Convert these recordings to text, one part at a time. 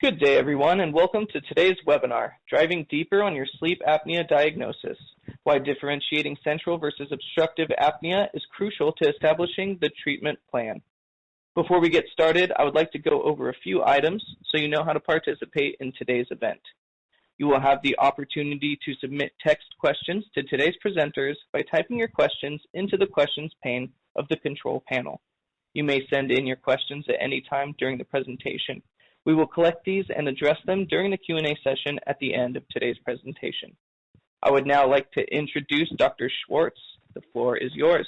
Good day, everyone, and welcome to today's webinar, Driving Deeper on Your Sleep Apnea Diagnosis, Why Differentiating Central versus Obstructive Apnea is Crucial to Establishing the Treatment Plan. Before we get started, I would like to go over a few items so you know how to participate in today's event. You will have the opportunity to submit text questions to today's presenters by typing your questions into the questions pane of the control panel. You may send in your questions at any time during the presentation. We will collect these and address them during the Q&A session at the end of today's presentation. I would now like to introduce Dr. Schwartz. The floor is yours.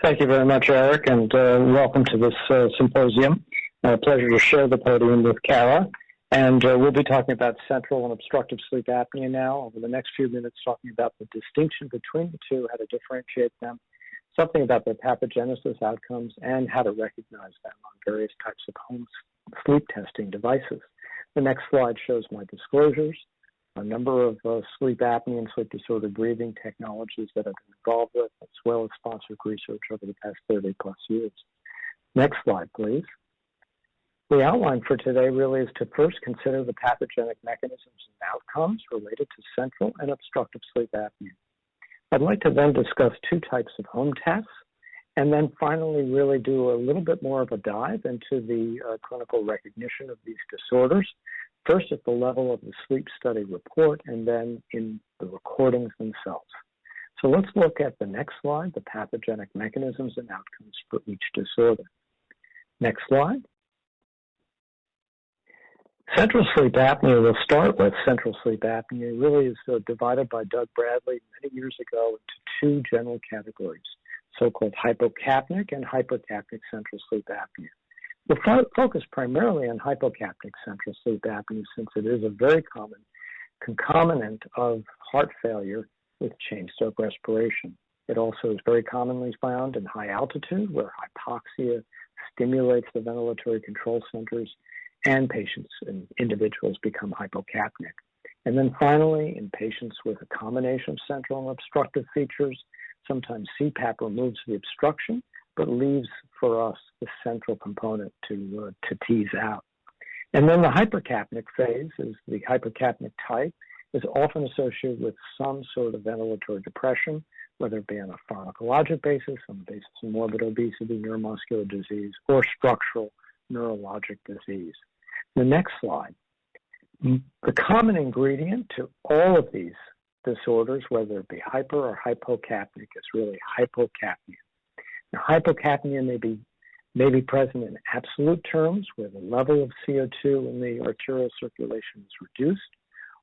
Thank you very much, Eric, and welcome to this symposium. A pleasure to share the podium with Kara. And we'll be talking about central and obstructive sleep apnea now over the next few minutes, talking about the distinction between the two, how to differentiate them, something about their pathogenesis outcomes, and how to recognize them on various types of home sleep testing devices. The next slide shows my disclosures, a number of sleep apnea and sleep disorder breathing technologies that I've been involved with, as well as sponsored research over the past 30 plus years. Next slide, please. The outline for today really is to first consider the pathogenic mechanisms and outcomes related to central and obstructive sleep apnea. I'd like to then discuss two types of home tests, and then finally really do a little bit more of a dive into the clinical recognition of these disorders, first at the level of the sleep study report and then in the recordings themselves. So let's look at the next slide, the pathogenic mechanisms and outcomes for each disorder. Next slide. Central sleep apnea, we'll start with central sleep apnea, really is divided by Doug Bradley many years ago into two general categories, so-called hypocapnic and hypercapnic central sleep apnea. We'll focus primarily on hypocapnic central sleep apnea since it is a very common concomitant of heart failure with chain stroke respiration. It also is very commonly found in high altitude where hypoxia stimulates the ventilatory control centers and patients and individuals become hypocapnic. And then finally, in patients with a combination of central and obstructive features, sometimes CPAP removes the obstruction, but leaves for us the central component to tease out. And then the hypercapnic phase is the hypercapnic type, is often associated with some sort of ventilatory depression, whether it be on a pharmacologic basis, on the basis of morbid obesity, neuromuscular disease, or structural neurologic disease. The next slide. The common ingredient to all of these disorders, whether it be hyper or hypocapnic, is really hypocapnia. Now, hypocapnia may be present in absolute terms, where the level of CO2 in the arterial circulation is reduced,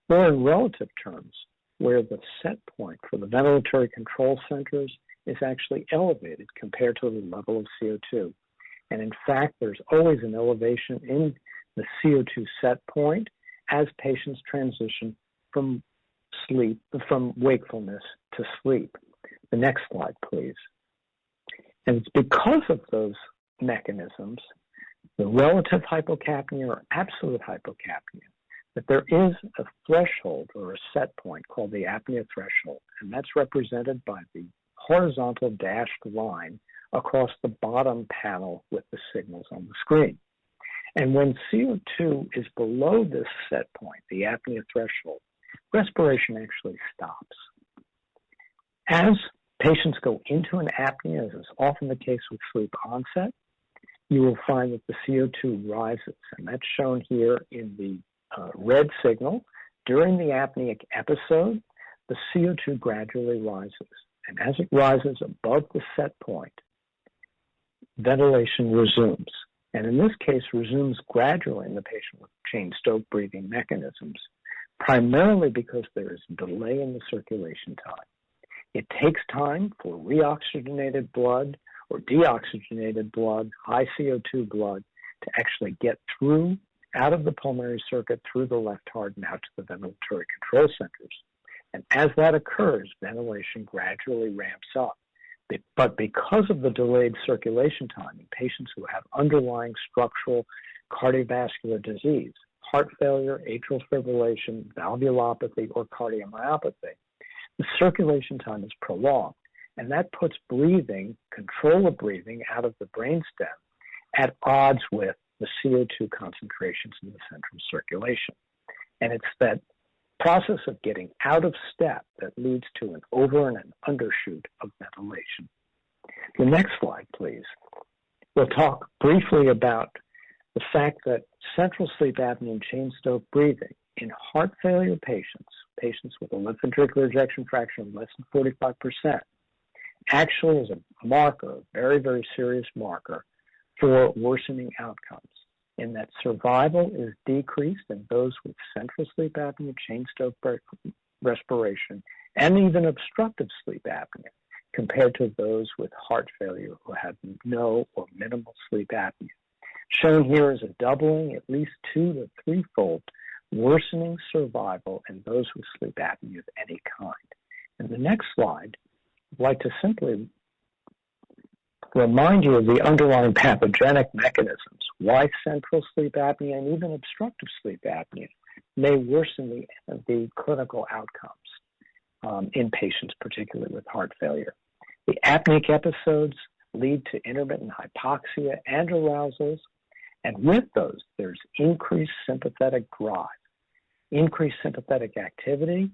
or in relative terms, where the set point for the ventilatory control centers is actually elevated compared to the level of CO2. And in fact, there's always an elevation in the CO2 set point as patients transition from wakefulness to sleep. The next slide, please. And it's because of those mechanisms, the relative hypocapnia or absolute hypocapnia, that there is a threshold or a set point called the apnea threshold, and that's represented by the horizontal dashed line across the bottom panel with the signals on the screen. And when CO2 is below this set point, the apnea threshold, respiration actually stops. As patients go into an apnea, as is often the case with sleep onset, you will find that the CO2 rises, and that's shown here in the red signal. During the apneic episode, the CO2 gradually rises, and as it rises above the set point, ventilation resumes. And in this case, resumes gradually in the patient with chain stroke breathing mechanisms, primarily because there is delay in the circulation time. It takes time for reoxygenated blood or deoxygenated blood, high CO2 blood, to actually get through, out of the pulmonary circuit, through the left heart and out to the ventilatory control centers. And as that occurs, ventilation gradually ramps up. But because of the delayed circulation time in patients who have underlying structural cardiovascular disease, heart failure, atrial fibrillation, valvulopathy, or cardiomyopathy, the circulation time is prolonged. And that puts breathing, control of breathing out of the brainstem at odds with the CO2 concentrations in the central circulation. And it's that process of getting out of step that leads to an over and an undershoot of ventilation. The next slide, please. We'll talk briefly about the fact that central sleep apnea and chain stove breathing in heart failure patients with a left ventricular ejection fraction of less than 45%, actually is a marker, a very, very serious marker for worsening outcomes, in that survival is decreased in those with central sleep apnea, chain stove respiration, and even obstructive sleep apnea, compared to those with heart failure who have no or minimal sleep apnea. Shown here is a doubling, at least 2 to 3-fold worsening survival in those with sleep apnea of any kind. In the next slide, I'd like to simply remind you of the underlying pathogenic mechanisms why central sleep apnea and even obstructive sleep apnea may worsen the clinical outcomes in patients, particularly with heart failure. The apneic episodes lead to intermittent hypoxia and arousals, and with those, there's increased sympathetic drive, increased sympathetic activity,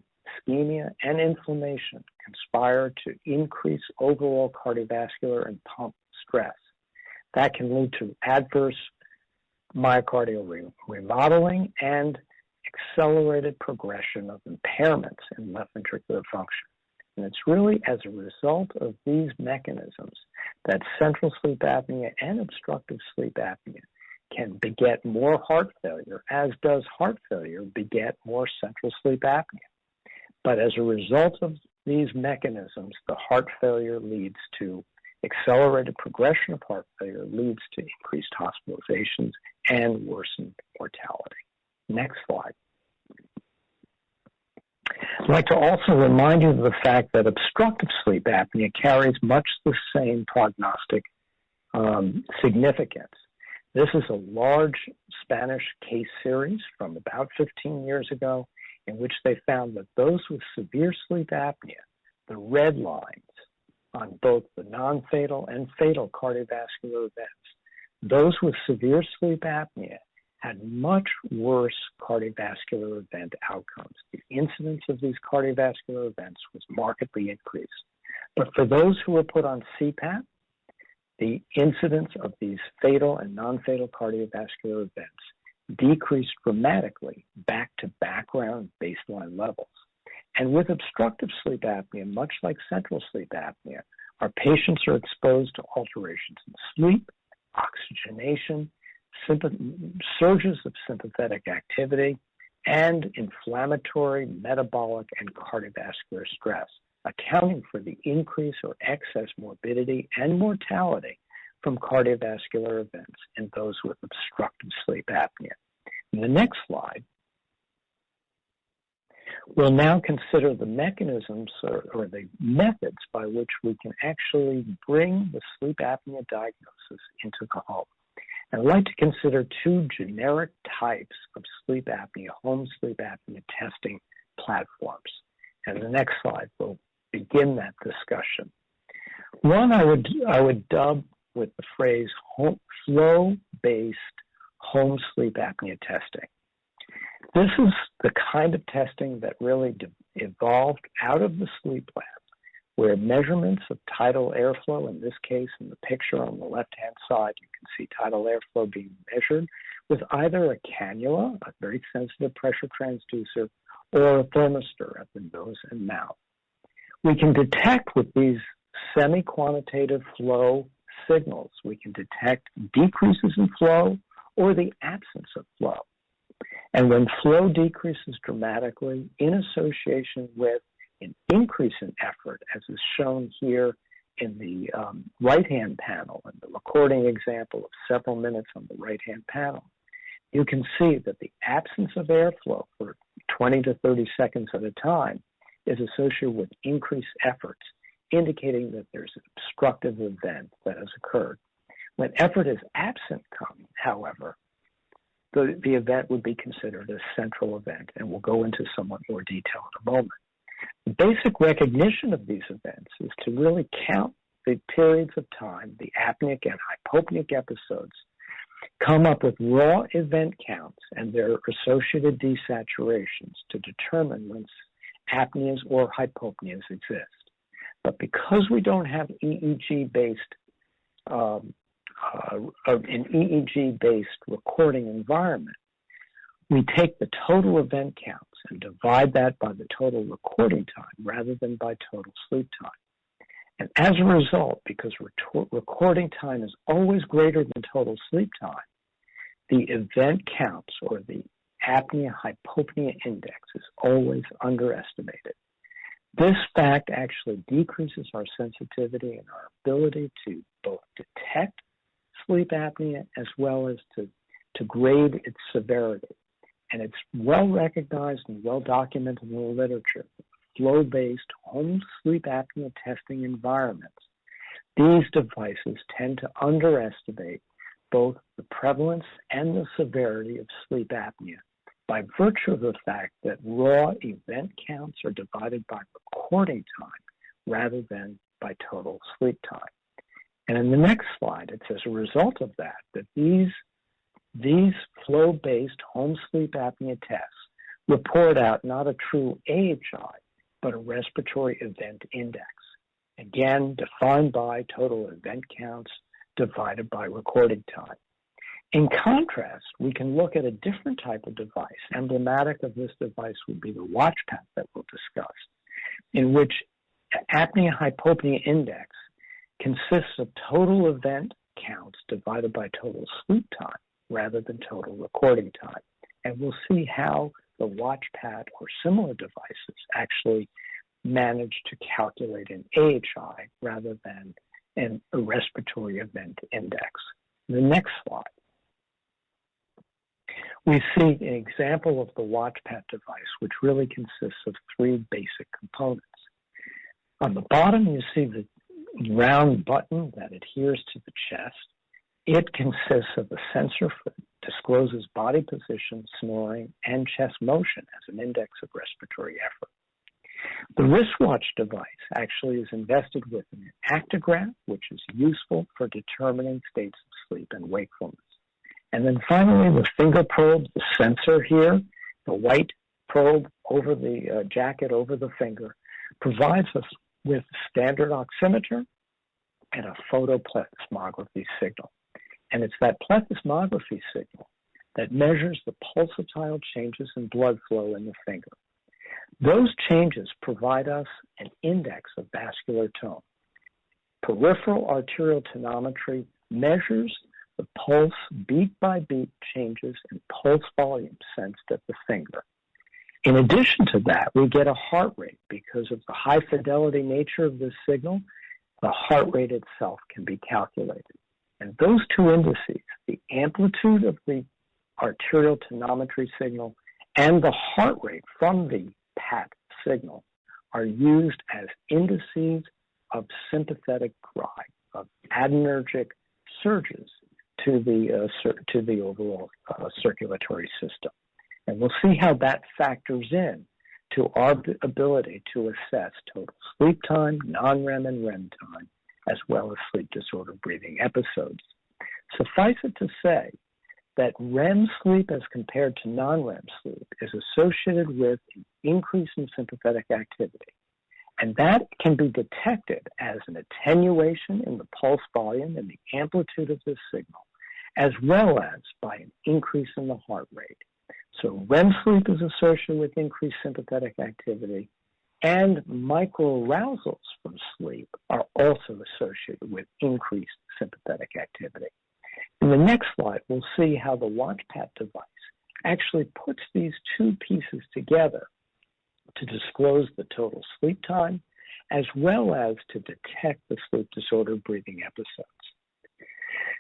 ischemia, and inflammation conspire to increase overall cardiovascular and pump stress. That can lead to adverse myocardial remodeling and accelerated progression of impairments in left ventricular function. And it's really as a result of these mechanisms that central sleep apnea and obstructive sleep apnea can beget more heart failure, as does heart failure beget more central sleep apnea. But as a result of these mechanisms, the heart failure leads to accelerated progression of heart failure, leads to increased hospitalizations and worsened mortality. Next slide. I'd like to also remind you of the fact that obstructive sleep apnea carries much the same prognostic significance. This is a large Spanish case series from about 15 years ago in which they found that those with severe sleep apnea, the red lines on both the non-fatal and fatal cardiovascular events, those with severe sleep apnea had much worse cardiovascular event outcomes. The incidence of these cardiovascular events was markedly increased. But for those who were put on CPAP, the incidence of these fatal and non-fatal cardiovascular events decreased dramatically back to background baseline levels. And with obstructive sleep apnea, much like central sleep apnea, our patients are exposed to alterations in sleep, oxygenation, surges of sympathetic activity, and inflammatory, metabolic, and cardiovascular stress, accounting for the increase or excess morbidity and mortality from cardiovascular events in those with obstructive sleep apnea. In the next slide, we'll now consider the mechanisms or the methods by which we can actually bring the sleep apnea diagnosis into the home. And I'd like to consider 2 generic types of sleep apnea, home sleep apnea testing platforms. And the next slide will begin that discussion. One I would dub with the phrase flow-based home sleep apnea testing. This is the kind of testing that really evolved out of the sleep lab, where measurements of tidal airflow, in this case, in the picture on the left-hand side, you can see tidal airflow being measured with either a cannula, a very sensitive pressure transducer, or a thermistor at the nose and mouth. We can detect with these semi-quantitative flow signals, we can detect decreases in flow or the absence of flow. And when flow decreases dramatically in association with an increase in effort, as is shown here in the right-hand panel, in the recording example of several minutes on the right-hand panel, you can see that the absence of airflow for 20 to 30 seconds at a time is associated with increased efforts, indicating that there's an obstructive event that has occurred. When effort is absent, however, the event would be considered a central event, and we'll go into somewhat more detail in a moment. The basic recognition of these events is to really count the periods of time, the apneic and hypopneic episodes, come up with raw event counts and their associated desaturations to determine when apneas or hypopneas exist. But because we don't have EEG-based an EEG-based recording environment, we take the total event counts and divide that by the total recording time rather than by total sleep time. And as a result, because recording time is always greater than total sleep time, the event counts, or the apnea-hypopnea index, is always underestimated. This fact actually decreases our sensitivity and our ability to both detect sleep apnea as well as to grade its severity. And it's well recognized and well documented in the literature. Flow-based home sleep apnea testing environments, these devices tend to underestimate both the prevalence and the severity of sleep apnea by virtue of the fact that raw event counts are divided by recording time rather than by total sleep time. And in the next slide, it's as a result of that these flow-based home sleep apnea tests report out not a true AHI, but a respiratory event index, again defined by total event counts divided by recording time. In contrast, we can look at a different type of device. Emblematic of this device would be the watch pad that we'll discuss, in which apnea-hypopnea index consists of total event counts divided by total sleep time rather than total recording time. And we'll see how the watch pad or similar devices actually manage to calculate an AHI rather than a respiratory event index. The next slide. We see an example of the watch pad device, which really consists of three basic components. On the bottom, you see the round button that adheres to the chest. It consists of a sensor that discloses body position, snoring, and chest motion as an index of respiratory effort. The wristwatch device actually is invested with an actigraph, which is useful for determining states of sleep and wakefulness. And then finally, the finger probe, the sensor here, the white probe over the jacket over the finger, provides us with standard oximeter and a photoplethysmography signal. And it's that plethysmography signal that measures the pulsatile changes in blood flow in the finger. Those changes provide us an index of vascular tone. Peripheral arterial tonometry measures the pulse beat by beat changes in pulse volume sensed at the finger. In addition to that, we get a heart rate. Because of the high fidelity nature of this signal, the heart rate itself can be calculated. And those two indices, the amplitude of the arterial tonometry signal and the heart rate from the PAT signal, are used as indices of sympathetic drive, of adrenergic surges to the overall circulatory system. And we'll see how that factors in to our ability to assess total sleep time, non-REM and REM time, as well as sleep disorder breathing episodes. Suffice it to say that REM sleep as compared to non-REM sleep is associated with an increase in sympathetic activity. And that can be detected as an attenuation in the pulse volume and the amplitude of this signal, as well as by an increase in the heart rate. So REM sleep is associated with increased sympathetic activity, and microarousals from sleep are also associated with increased sympathetic activity. In the next slide, we'll see how the WatchPat device actually puts these two pieces together to disclose the total sleep time, as well as to detect the sleep disorder breathing episodes.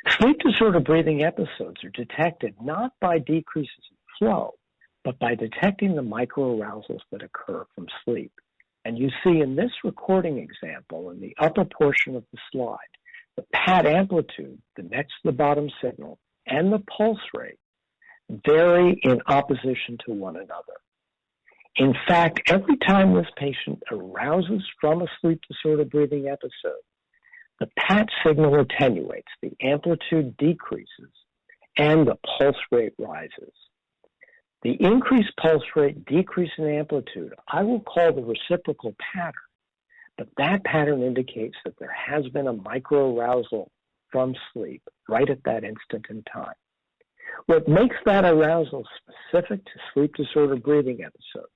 Sleep disorder breathing episodes are detected not by decreases in flow, but by detecting the microarousals that occur from sleep. And you see in this recording example, in the upper portion of the slide, the PAT amplitude, the next to the bottom signal, and the pulse rate vary in opposition to one another. In fact, every time this patient arouses from a sleep disorder breathing episode, the PAT signal attenuates, the amplitude decreases, and the pulse rate rises. The increased pulse rate, decrease in amplitude, I will call the reciprocal pattern, but that pattern indicates that there has been a microarousal from sleep right at that instant in time. What makes that arousal specific to sleep disorder breathing episodes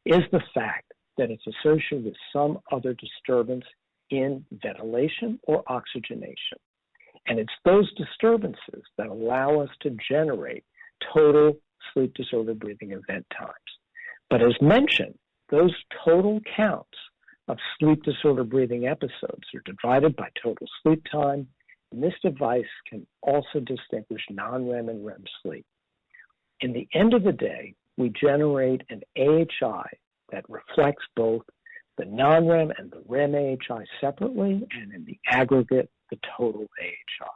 is the fact that it's associated with some other disturbance in ventilation or oxygenation. And it's those disturbances that allow us to generate total sleep disorder breathing event times. But as mentioned, those total counts of sleep disorder breathing episodes are divided by total sleep time, and this device can also distinguish non-REM and REM sleep. In the end of the day, we generate an AHI that reflects both the non-REM and the REM AHI separately, and in the aggregate, the total AHI.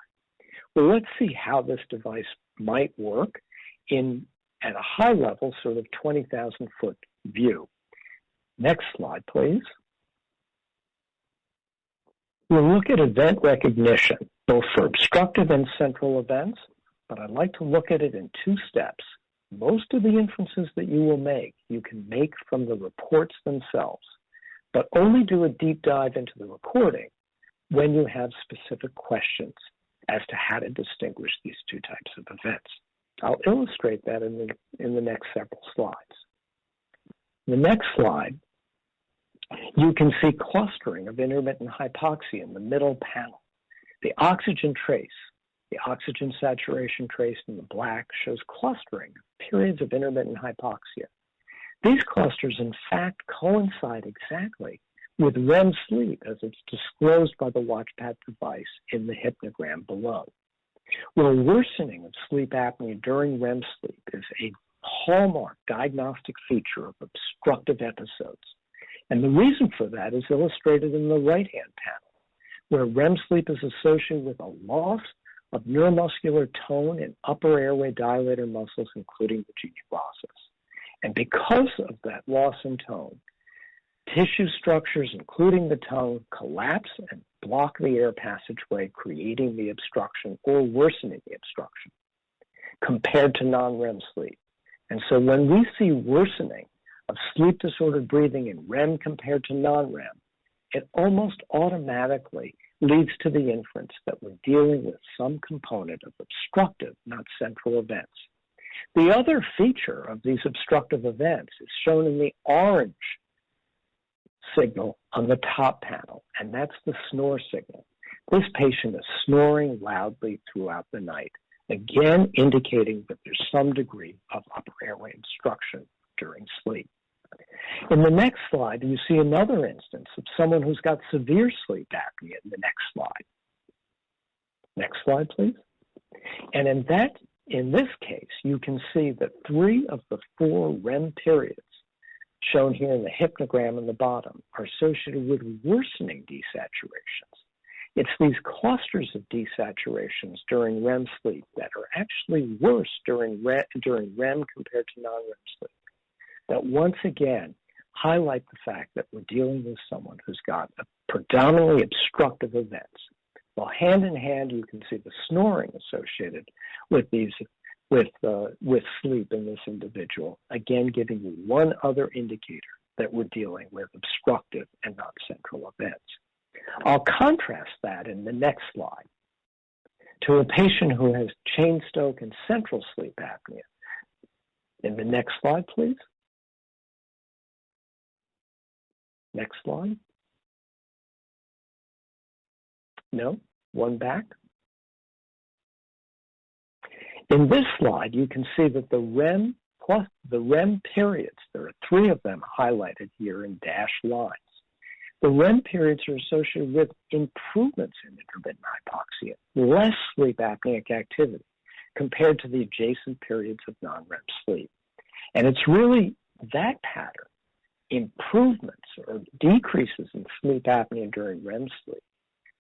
Well, let's see how this device might work at a high level, sort of 20,000-foot view. Next slide, please. We'll look at event recognition, both for obstructive and central events, but I'd like to look at it in two steps. Most of the inferences that you can make from the reports themselves, but only do a deep dive into the recording when you have specific questions as to how to distinguish these two types of events. I'll illustrate that in the next several slides. The next slide, you can see clustering of intermittent hypoxia in the middle panel. The oxygen trace, the oxygen saturation trace in the black, shows clustering of periods of intermittent hypoxia. These clusters, in fact, coincide exactly with REM sleep as it's disclosed by the watchpad device in the hypnogram below. Well, worsening of sleep apnea during REM sleep is a hallmark diagnostic feature of obstructive episodes. And the reason for that is illustrated in the right-hand panel, where REM sleep is associated with a loss of neuromuscular tone in upper airway dilator muscles, including the genioglossus. And because of that loss in tone, tissue structures, including the tongue, collapse and block the air passageway, creating the obstruction or worsening the obstruction, compared to non-REM sleep. And so when we see worsening of sleep disordered breathing in REM compared to non-REM, it almost automatically leads to the inference that we're dealing with some component of obstructive, not central events. The other feature of these obstructive events is shown in the orange signal on the top panel, and that's the snore signal. This patient is snoring loudly throughout the night, again indicating that there's some degree of upper airway obstruction during sleep. In the next slide, you see another instance of someone who's got severe sleep apnea in the next slide. Next slide, please. And in this case, you can see that 3 of the 4 REM periods shown here in the hypnogram in the bottom are associated with worsening desaturations. It's these clusters of desaturations during REM sleep that are actually worse during REM compared to non-REM sleep, that once again highlight the fact that we're dealing with someone who's got a predominantly obstructive events. While hand in hand, you can see the snoring associated with with sleep in this individual, again giving you one other indicator that we're dealing with obstructive and not central events. I'll contrast that in the next slide to a patient who has Cheyne-Stokes and central sleep apnea. In the next slide, please. Next slide. No, one back. In this slide, you can see that the REM plus the REM periods, there are 3 of them highlighted here in dashed lines. The REM periods are associated with improvements in intermittent hypoxia, less sleep apneic activity compared to the adjacent periods of non-REM sleep. And it's really that pattern, improvements or decreases in sleep apnea during REM sleep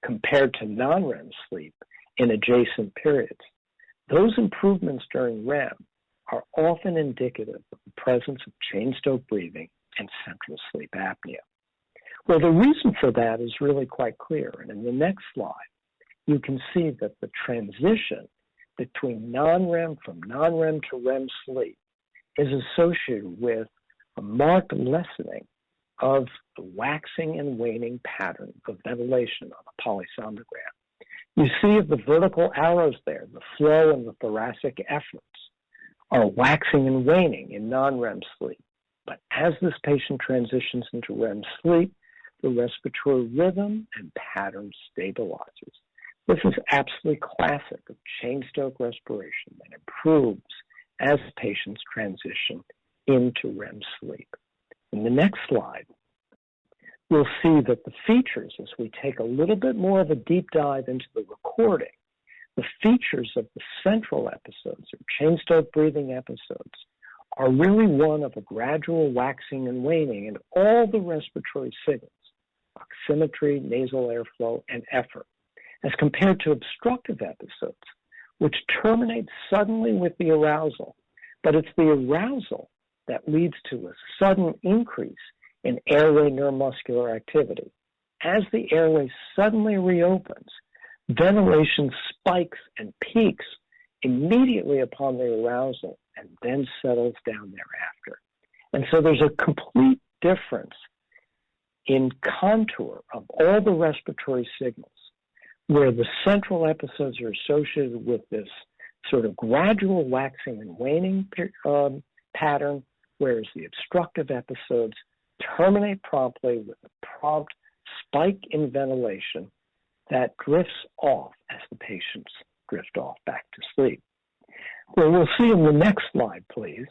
compared to non-REM sleep in adjacent periods. Those improvements during REM are often indicative of the presence of Cheyne-Stokes breathing and central sleep apnea. Well, the reason for that is really quite clear. And in the next slide, you can see that the transition between from non-REM to REM sleep is associated with a marked lessening of the waxing and waning pattern of ventilation on a polysomnogram. You see the vertical arrows there, the flow and the thoracic efforts are waxing and waning in non-REM sleep. But as this patient transitions into REM sleep, the respiratory rhythm and pattern stabilizes. This is absolutely classic of chain-stroke respiration that improves as patients transition into REM sleep. In the next slide, we'll see that the features, as we take a little bit more of a deep dive into the recording, the features of the central episodes, or chain-stroke breathing episodes, are really one of a gradual waxing and waning in all the respiratory signals, oximetry, nasal airflow, and effort, as compared to obstructive episodes, which terminate suddenly with the arousal. But it's the arousal that leads to a sudden increase in airway neuromuscular activity. As the airway suddenly reopens, ventilation spikes and peaks immediately upon the arousal and then settles down thereafter. And so there's a complete difference in contour of all the respiratory signals, where the central episodes are associated with this sort of gradual waxing and waning pattern, whereas the obstructive episodes terminate promptly with a prompt spike in ventilation that drifts off as the patients drift off back to sleep. Well, we'll see in the next slide, please.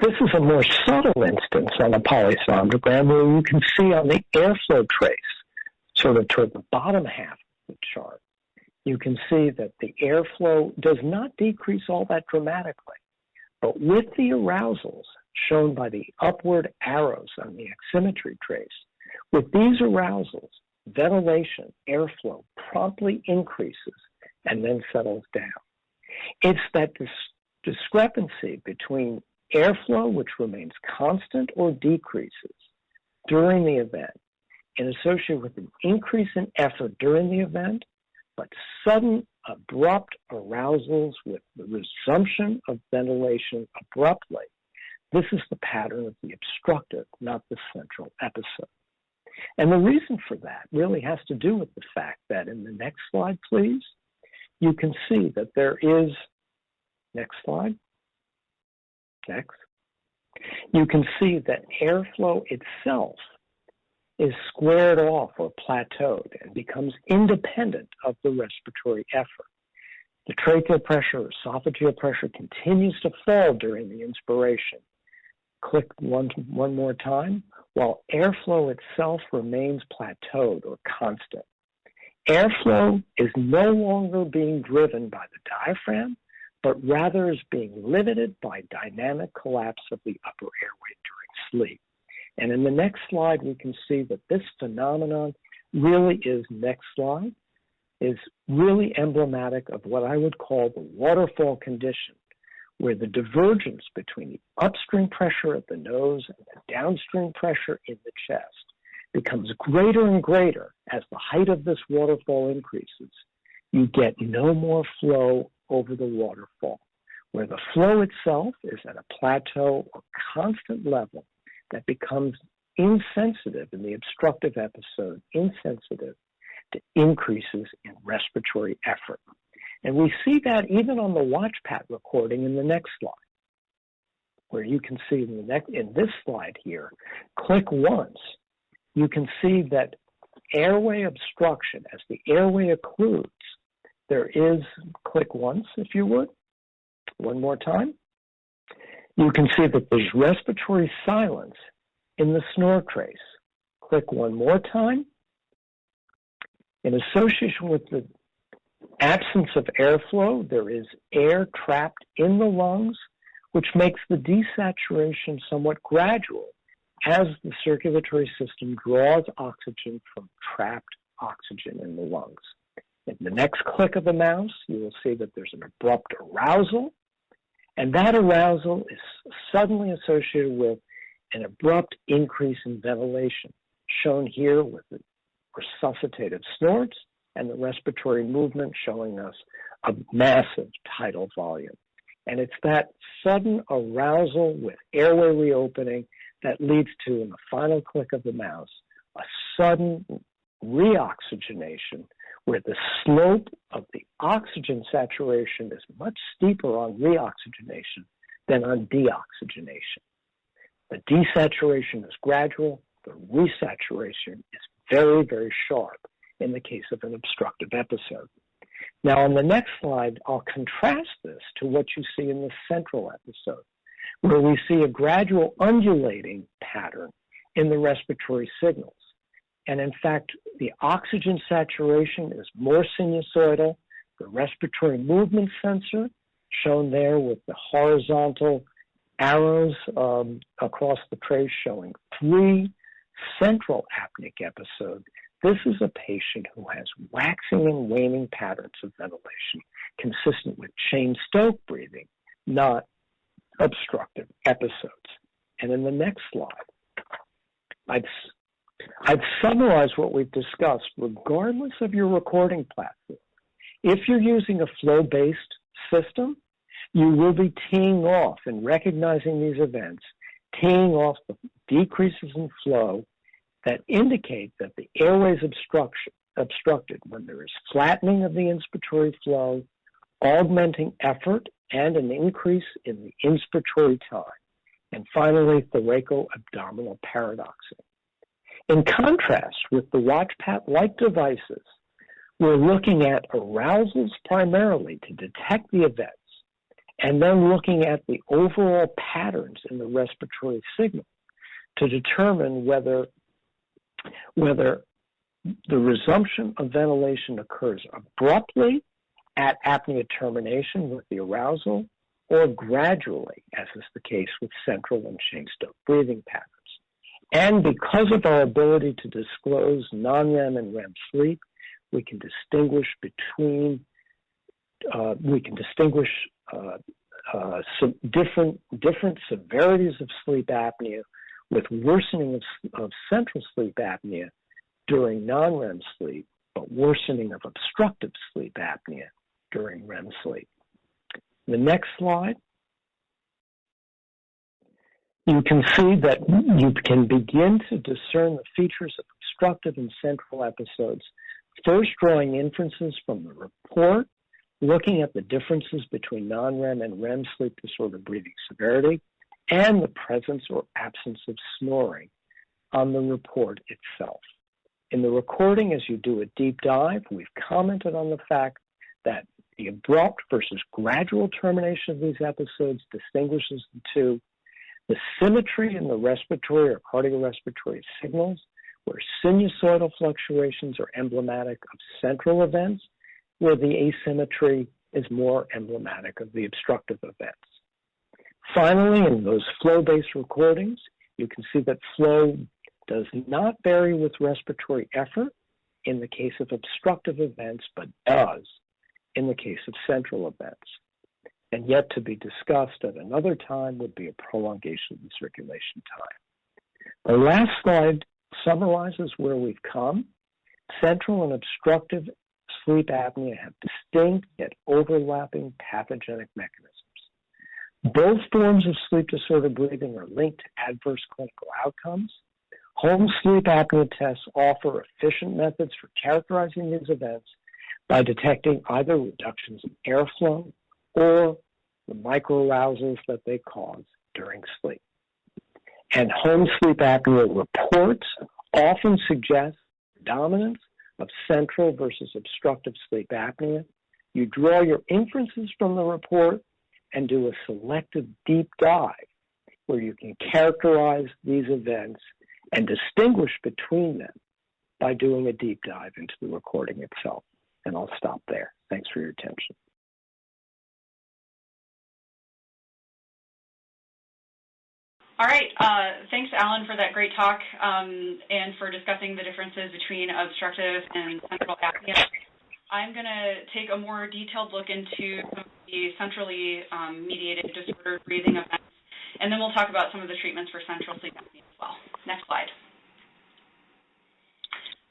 This is a more subtle instance on a polysomnogram where you can see on the airflow trace, sort of toward the bottom half of the chart, you can see that the airflow does not decrease all that dramatically. But with the arousals shown by the upward arrows on the oximetry trace, with these arousals, ventilation, airflow promptly increases and then settles down. It's that discrepancy between airflow, which remains constant or decreases during the event, and associated with an increase in effort during the event, but sudden abrupt arousals with the resumption of ventilation abruptly. This is the pattern of the obstructive, not the central episode. And the reason for that really has to do with the fact that in the next slide, please, you can see that there is, next slide, next, you can see that airflow itself is squared off or plateaued and becomes independent of the respiratory effort. The tracheal pressure, esophageal pressure continues to fall during the inspiration. Click one more time, while airflow itself remains plateaued or constant. Airflow is no longer being driven by the diaphragm, but rather is being limited by dynamic collapse of the upper airway during sleep. And in the next slide, we can see that this phenomenon really is, next slide, is really emblematic of what I would call the waterfall condition, where the divergence between the upstream pressure at the nose and the downstream pressure in the chest becomes greater and greater as the height of this waterfall increases. You get no more flow over the waterfall, where the flow itself is at a plateau or constant level that becomes insensitive in the obstructive episode, insensitive to increases in respiratory effort. And we see that even on the WatchPat recording in the next slide, where you can see in this slide here, click once, you can see that airway obstruction, as the airway occludes, there is, click once if you would, one more time, you can see that there's respiratory silence in the snore trace. Click one more time. In association with the absence of airflow, there is air trapped in the lungs, which makes the desaturation somewhat gradual as the circulatory system draws oxygen from trapped oxygen in the lungs. In the next click of the mouse, you will see that there's an abrupt arousal, and that arousal is suddenly associated with an abrupt increase in ventilation, shown here with the resuscitative snorts and the respiratory movement showing us a massive tidal volume. And it's that sudden arousal with airway reopening that leads to, in the final click of the mouse, a sudden reoxygenation where the slope of the oxygen saturation is much steeper on reoxygenation than on deoxygenation. The desaturation is gradual. The resaturation is very, very sharp in the case of an obstructive episode. Now, on the next slide, I'll contrast this to what you see in the central episode, where we see a gradual undulating pattern in the respiratory signals. And in fact, the oxygen saturation is more sinusoidal. The respiratory movement sensor, shown there with the horizontal arrows across the trace showing 3 central apneic episodes. This is a patient who has waxing and waning patterns of ventilation consistent with Cheyne-Stokes breathing, not obstructive episodes. And in the next slide, I'd summarize what we've discussed regardless of your recording platform. If you're using a flow-based system, you will be teeing off and recognizing these events, teeing off the decreases in flow that indicate that the airway is obstructed when there is flattening of the inspiratory flow, augmenting effort, and an increase in the inspiratory time. And finally, thoraco-abdominal paradoxing. In contrast with the WatchPat-like devices, we're looking at arousals primarily to detect the events, and then looking at the overall patterns in the respiratory signal to determine whether the resumption of ventilation occurs abruptly at apnea termination with the arousal or gradually, as is the case with central and Cheyne-Stokes breathing patterns. And because of our ability to disclose non-REM and REM sleep, we can distinguish different severities of sleep apnea, with worsening of central sleep apnea during non-REM sleep, but worsening of obstructive sleep apnea during REM sleep. The next slide. You can see that you can begin to discern the features of obstructive and central episodes, first drawing inferences from the report, looking at the differences between non-REM and REM sleep disorder breathing severity, and the presence or absence of snoring on the report itself. In the recording, as you do a deep dive, we've commented on the fact that the abrupt versus gradual termination of these episodes distinguishes the two. The symmetry in the respiratory or cardiorespiratory signals, where sinusoidal fluctuations are emblematic of central events, where the asymmetry is more emblematic of the obstructive events. Finally, in those flow-based recordings, you can see that flow does not vary with respiratory effort in the case of obstructive events, but does in the case of central events. And yet to be discussed at another time would be a prolongation of the circulation time. The last slide summarizes where we've come. Central and obstructive sleep apnea have distinct yet overlapping pathogenic mechanisms. Both forms of sleep disorder breathing are linked to adverse clinical outcomes. Home sleep apnea tests offer efficient methods for characterizing these events by detecting either reductions in airflow or the microarousals that they cause during sleep. And home sleep apnea reports often suggest predominance of central versus obstructive sleep apnea. You draw your inferences from the report and do a selective deep dive where you can characterize these events and distinguish between them by doing a deep dive into the recording itself. And I'll stop there. Thanks for your attention. All right. Thanks, Alan, for that great talk and for discussing the differences between obstructive and central apnea. I'm going to take a more detailed look into the centrally mediated disordered breathing events, and then we'll talk about some of the treatments for central sleep apnea as well. Next slide.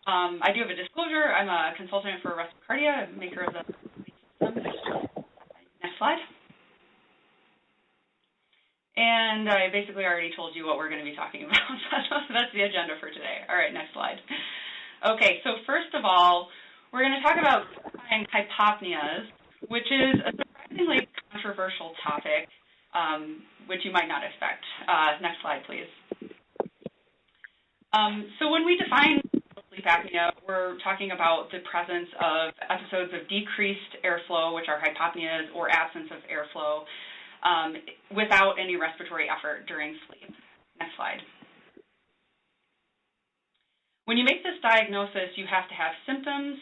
I do have a disclosure. I'm a consultant for Respicardia, maker of the system. Next slide. And I basically already told you what we're going to be talking about. So that's the agenda for today. All right, next slide. Okay, so first of all, we're going to talk about hypopneas, which is a surprisingly controversial topic, which you might not expect. Next slide, please. So when we define sleep apnea, we're talking about the presence of episodes of decreased airflow, which are hypopneas, or absence of airflow, without any respiratory effort during sleep. Next slide. When you make this diagnosis, you have to have symptoms,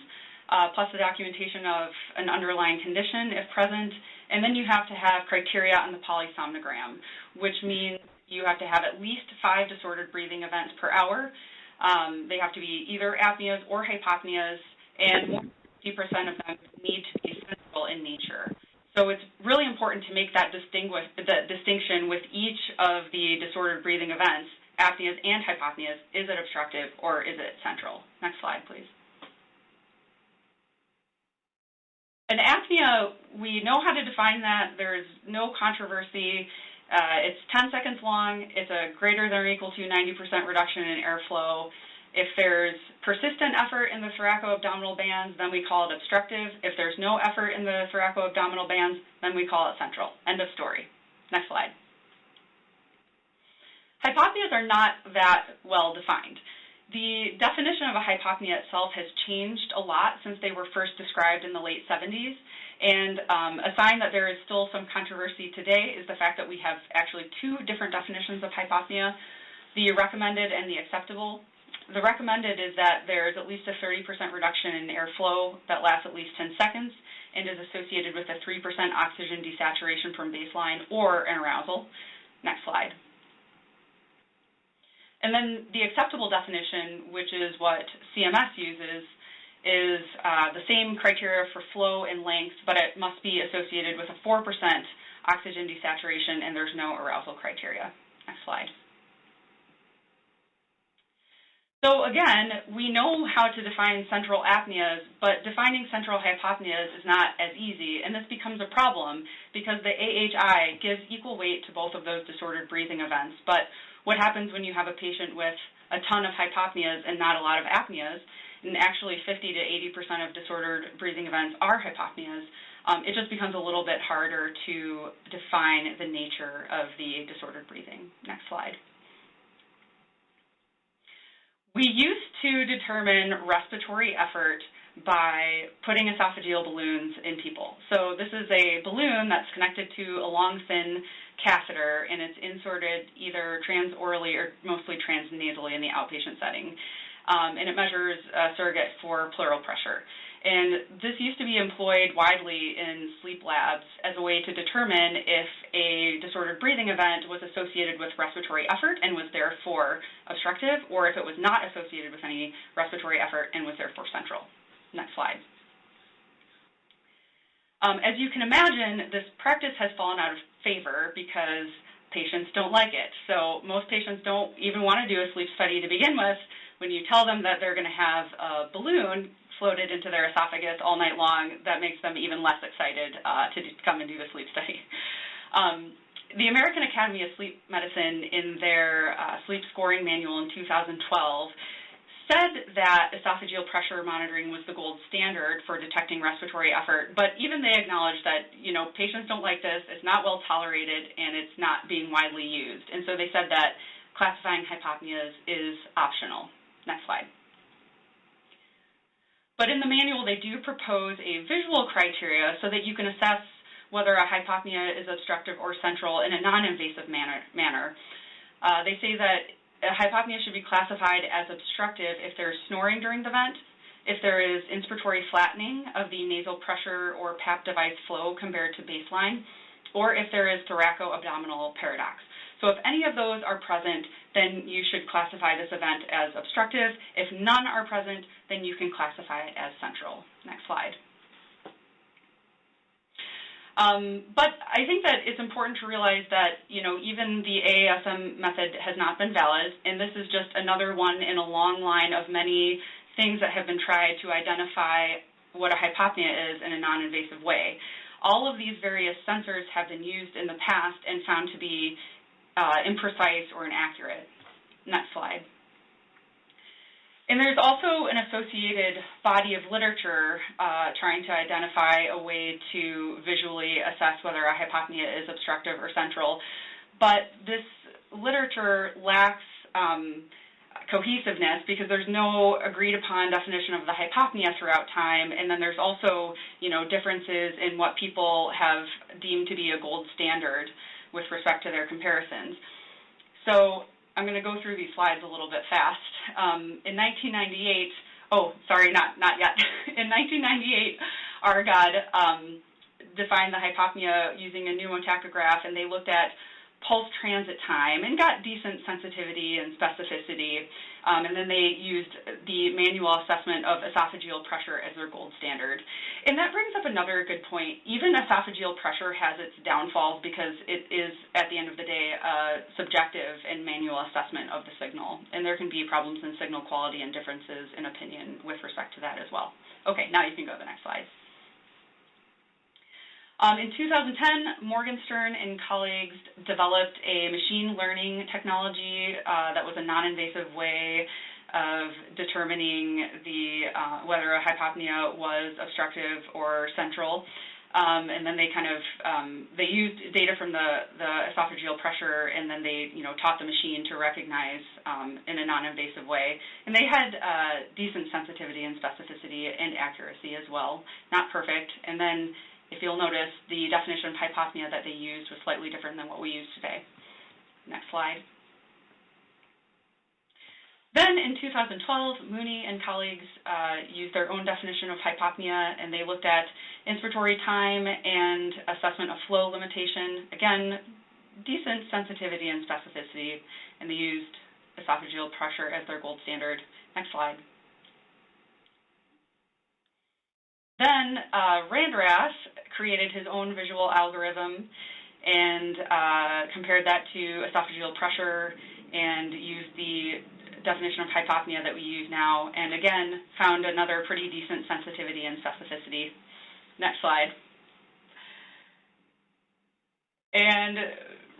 plus the documentation of an underlying condition if present, and then you have to have criteria on the polysomnogram, which means you have to have at least 5 disordered breathing events per hour. They have to be either apneas or hypopneas, and more than 50% of them need to be central in nature. So it's really important to make that distinction with each of the disordered breathing events, apneas and hypopneas. Is it obstructive or is it central? Next slide, please. An apnea, we know how to define that. There's no controversy. It's 10 seconds long. It's a greater than or equal to 90% reduction in airflow. If there's persistent effort in the thoraco-abdominal bands, then we call it obstructive. If there's no effort in the thoraco-abdominal bands, then we call it central. End of story. Next slide. Hypopneas are not that well defined. The definition of a hypopnea itself has changed a lot since they were first described in the late 70s. And a sign that there is still some controversy today is the fact that we have actually 2 different definitions of hypopnea, the recommended and the acceptable. The recommended is that there is at least a 30% reduction in airflow that lasts at least 10 seconds and is associated with a 3% oxygen desaturation from baseline or an arousal. Next slide. And then the acceptable definition, which is what CMS uses, is the same criteria for flow and length, but it must be associated with a 4% oxygen desaturation, and there's no arousal criteria. Next slide. So again, we know how to define central apneas, but defining central hypopneas is not as easy, and this becomes a problem because the AHI gives equal weight to both of those disordered breathing events. But what happens when you have a patient with a ton of hypopneas and not a lot of apneas, and actually 50 to 80% of disordered breathing events are hypopneas, it just becomes a little bit harder to define the nature of the disordered breathing. Next slide. We used to determine respiratory effort by putting esophageal balloons in people. So this is a balloon that's connected to a long, thin catheter, and it's inserted either transorally or mostly transnasally in the outpatient setting. And it measures a surrogate for pleural pressure. And this used to be employed widely in sleep labs as a way to determine if a disordered breathing event was associated with respiratory effort and was therefore obstructive, or if it was not associated with any respiratory effort and was therefore central. Next slide. As you can imagine, this practice has fallen out of favor because patients don't like it. So most patients don't even want to do a sleep study to begin with. When you tell them that they're going to have a balloon floated into their esophagus all night long, that makes them even less excited to come and do the sleep study. The American Academy of Sleep Medicine, in their sleep scoring manual in 2012, said that esophageal pressure monitoring was the gold standard for detecting respiratory effort, but even they acknowledged that, patients don't like this, it's not well tolerated, and it's not being widely used. And so they said that classifying hypopneas is optional. Next slide. But in the manual, they do propose a visual criteria so that you can assess whether a hypopnea is obstructive or central in a non-invasive manner. They say that a hypopnea should be classified as obstructive if there's snoring during the vent, if there is inspiratory flattening of the nasal pressure or PAP device flow compared to baseline, or if there is thoraco-abdominal paradox. So if any of those are present, then you should classify this event as obstructive. If none are present, then you can classify it as central. Next slide. But I think that it's important to realize that, even the AASM method has not been valid, and this is just another one in a long line of many things that have been tried to identify what a hypopnea is in a non-invasive way. All of these various sensors have been used in the past and found to be imprecise or inaccurate. Next slide. And there's also an associated body of literature trying to identify a way to visually assess whether a hypopnea is obstructive or central. But this literature lacks cohesiveness because there's no agreed upon definition of the hypopnea throughout time, and then there's also, differences in what people have deemed to be a gold standard with respect to their comparisons. So I'm going to go through these slides a little bit fast. In 1998, not yet. In 1998, Argod defined the hypopnea using a pneumotachograph, and they looked at pulse transit time and got decent sensitivity and specificity. And then they used the manual assessment of esophageal pressure as their gold standard. And that brings up another good point. Even esophageal pressure has its downfalls because it is, at the end of the day, a subjective and manual assessment of the signal. And there can be problems in signal quality and differences in opinion with respect to that as well. Okay, now you can go to the next slide. In 2010, Morgenstern and colleagues developed a machine learning technology that was a non-invasive way of determining whether a hypopnea was obstructive or central. And then they they used data from the esophageal pressure, and then they taught the machine to recognize in a non-invasive way. And they had decent sensitivity and specificity and accuracy as well, not perfect. And then, if you'll notice, the definition of hypopnea that they used was slightly different than what we use today. Next slide. Then in 2012, Mooney and colleagues used their own definition of hypopnea, and they looked at inspiratory time and assessment of flow limitation. Again, decent sensitivity and specificity, and they used esophageal pressure as their gold standard. Next slide. Then Randrath created his own visual algorithm and compared that to esophageal pressure and used the definition of hypopnea that we use now, and again found another pretty decent sensitivity and specificity. Next slide. And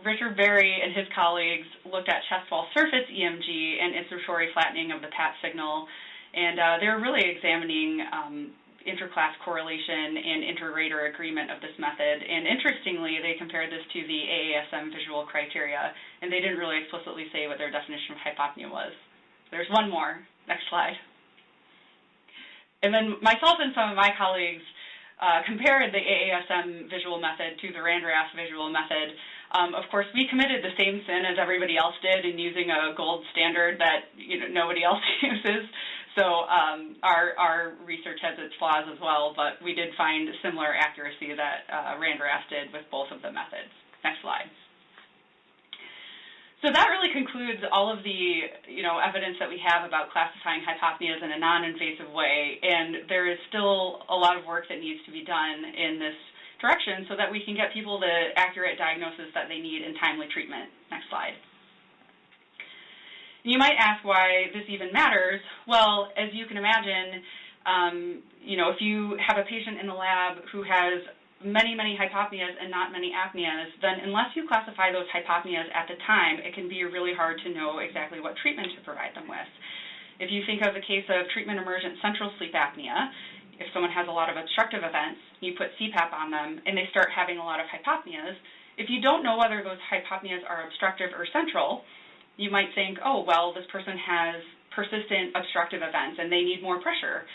Richard Berry and his colleagues looked at chest wall surface EMG and inspiratory flattening of the PAT signal, and they were really examining interclass correlation and inter-rater agreement of this method. And interestingly, they compared this to the AASM visual criteria, and they didn't really explicitly say what their definition of hypopnea was. There's one more. Next slide. And then myself and some of my colleagues compared the AASM visual method to the Randrath visual method. Of course, we committed the same sin as everybody else did in using a gold standard that nobody else uses. So our research has its flaws as well, but we did find similar accuracy that Randrath did with both of the methods. Next slide. So that really concludes all of the evidence that we have about classifying hypopneas in a non-invasive way, and there is still a lot of work that needs to be done in this direction so that we can get people the accurate diagnosis that they need in timely treatment. Next slide. You might ask why this even matters. Well, as you can imagine, if you have a patient in the lab who has many, many hypopneas and not many apneas, then unless you classify those hypopneas at the time, it can be really hard to know exactly what treatment to provide them with. If you think of the case of treatment-emergent central sleep apnea, if someone has a lot of obstructive events, you put CPAP on them, and they start having a lot of hypopneas, if you don't know whether those hypopneas are obstructive or central, you might think, oh, well, this person has persistent obstructive events and they need more pressure.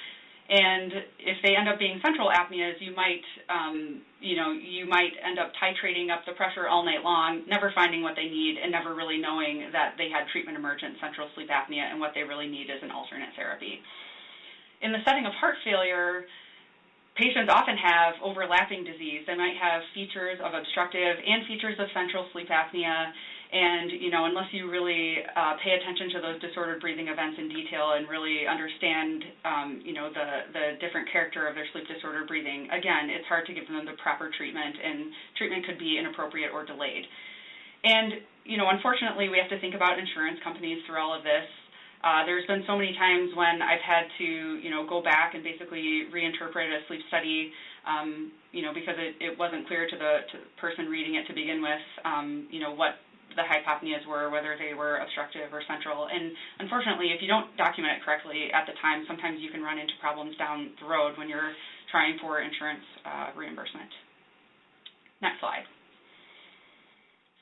And if they end up being central apneas, you might end up titrating up the pressure all night long, never finding what they need and never really knowing that they had treatment-emergent central sleep apnea and what they really need is an alternate therapy. In the setting of heart failure, patients often have overlapping disease. They might have features of obstructive and features of central sleep apnea. And, unless you really pay attention to those disordered breathing events in detail and really understand, the different character of their sleep disordered breathing, again, it's hard to give them the proper treatment, and treatment could be inappropriate or delayed. And, unfortunately, we have to think about insurance companies through all of this. There's been so many times when I've had to, go back and basically reinterpret a sleep study, because it wasn't clear to the person reading it to begin with, what the hypopneas were, whether they were obstructive or central. And unfortunately, if you don't document it correctly at the time, sometimes you can run into problems down the road when you're trying for insurance reimbursement. Next slide.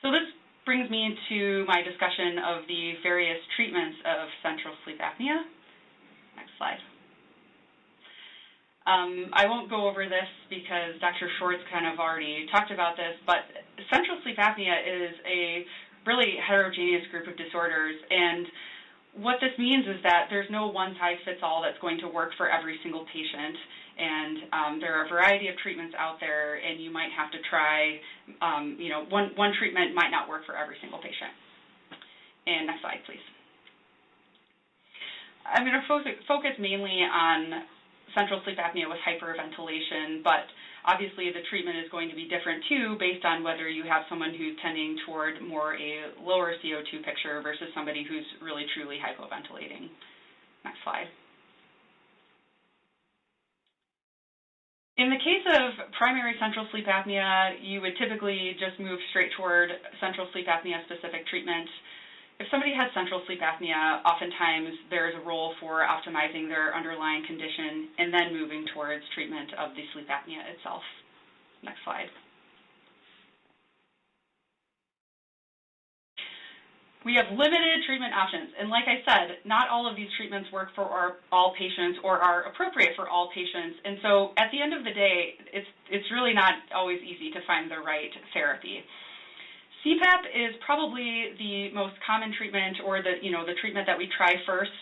So this brings me to my discussion of the various treatments of central sleep apnea. Next slide. I won't go over this because Dr. Schwartz kind of already talked about this, but central sleep apnea is a really heterogeneous group of disorders, and what this means is that there's no one-size-fits-all that's going to work for every single patient, and there are a variety of treatments out there, and you might have to try, one treatment might not work for every single patient. And next slide, please. I'm going to focus mainly on central sleep apnea with hyperventilation, but obviously the treatment is going to be different too based on whether you have someone who's tending toward more a lower CO2 picture versus somebody who's really truly hypoventilating. Next slide. In the case of primary central sleep apnea, you would typically just move straight toward central sleep apnea specific treatment. If somebody has central sleep apnea, oftentimes there's a role for optimizing their underlying condition and then moving towards treatment of the sleep apnea itself. Next slide. We have limited treatment options, and like I said, not all of these treatments work for all patients or are appropriate for all patients, and so at the end of the day, it's really not always easy to find the right therapy. CPAP is probably the most common treatment, or the treatment that we try first.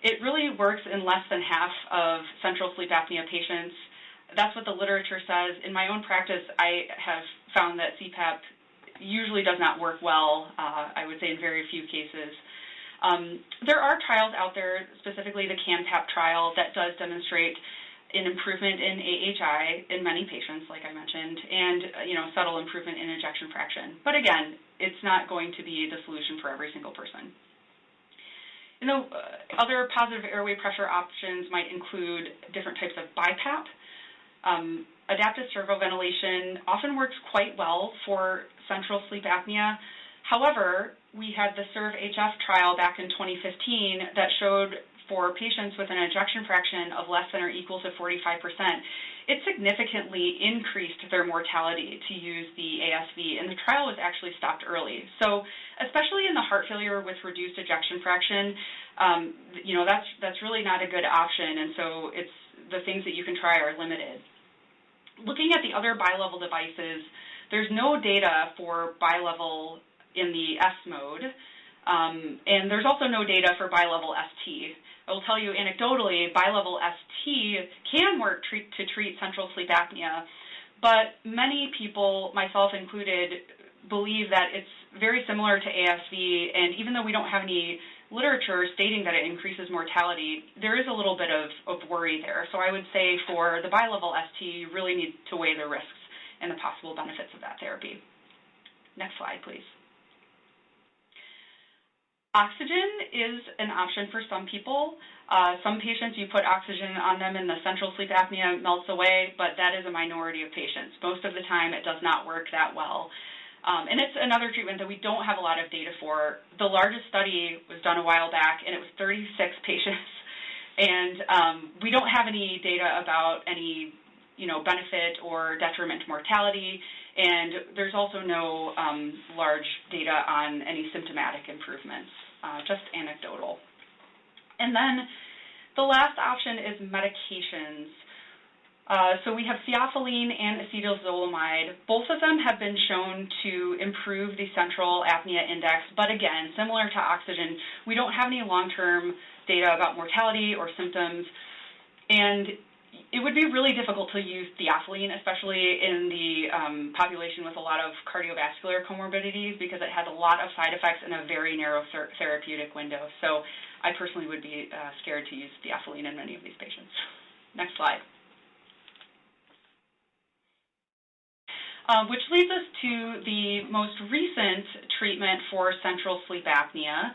It really works in less than half of central sleep apnea patients. That's what the literature says. In my own practice, I have found that CPAP usually does not work well, I would say in very few cases. There are trials out there, specifically the CANPAP trial, that does demonstrate an improvement in AHI in many patients, like I mentioned, and subtle improvement in ejection fraction. But again, it's not going to be the solution for every single person. Other positive airway pressure options might include different types of Bipap. Adaptive servoventilation often works quite well for central sleep apnea. However, we had the SERVE-HF trial back in 2015 that showed for patients with an ejection fraction of less than or equal to 45%, it significantly increased their mortality to use the ASV, and the trial was actually stopped early. So especially in the heart failure with reduced ejection fraction, that's really not a good option, and so the things that you can try are limited. Looking at the other bilevel devices, there's no data for bilevel in the S mode, and there's also no data for bilevel ST. I will tell you anecdotally, bilevel ST can work to treat central sleep apnea, but many people, myself included, believe that it's very similar to ASV, and even though we don't have any literature stating that it increases mortality, there is a little bit of worry there. So I would say for the bilevel ST, you really need to weigh the risks and the possible benefits of that therapy. Next slide, please. Oxygen is an option for some people. Some patients, you put oxygen on them and the central sleep apnea melts away, but that is a minority of patients. Most of the time, it does not work that well. And it's another treatment that we don't have a lot of data for. The largest study was done a while back, and it was 36 patients. And we don't have any data about any benefit or detriment to mortality, and there's also no large data on any symptomatic improvements, just anecdotal. And then the last option is medications. So we have theophylline and acetazolamide. Both of them have been shown to improve the central apnea index, but again, similar to oxygen, we don't have any long-term data about mortality or symptoms, and it would be really difficult to use theophylline, especially in the population with a lot of cardiovascular comorbidities, because it has a lot of side effects in a very narrow therapeutic window. So I personally would be scared to use theophylline in many of these patients. Next slide. Which leads us to the most recent treatment for central sleep apnea,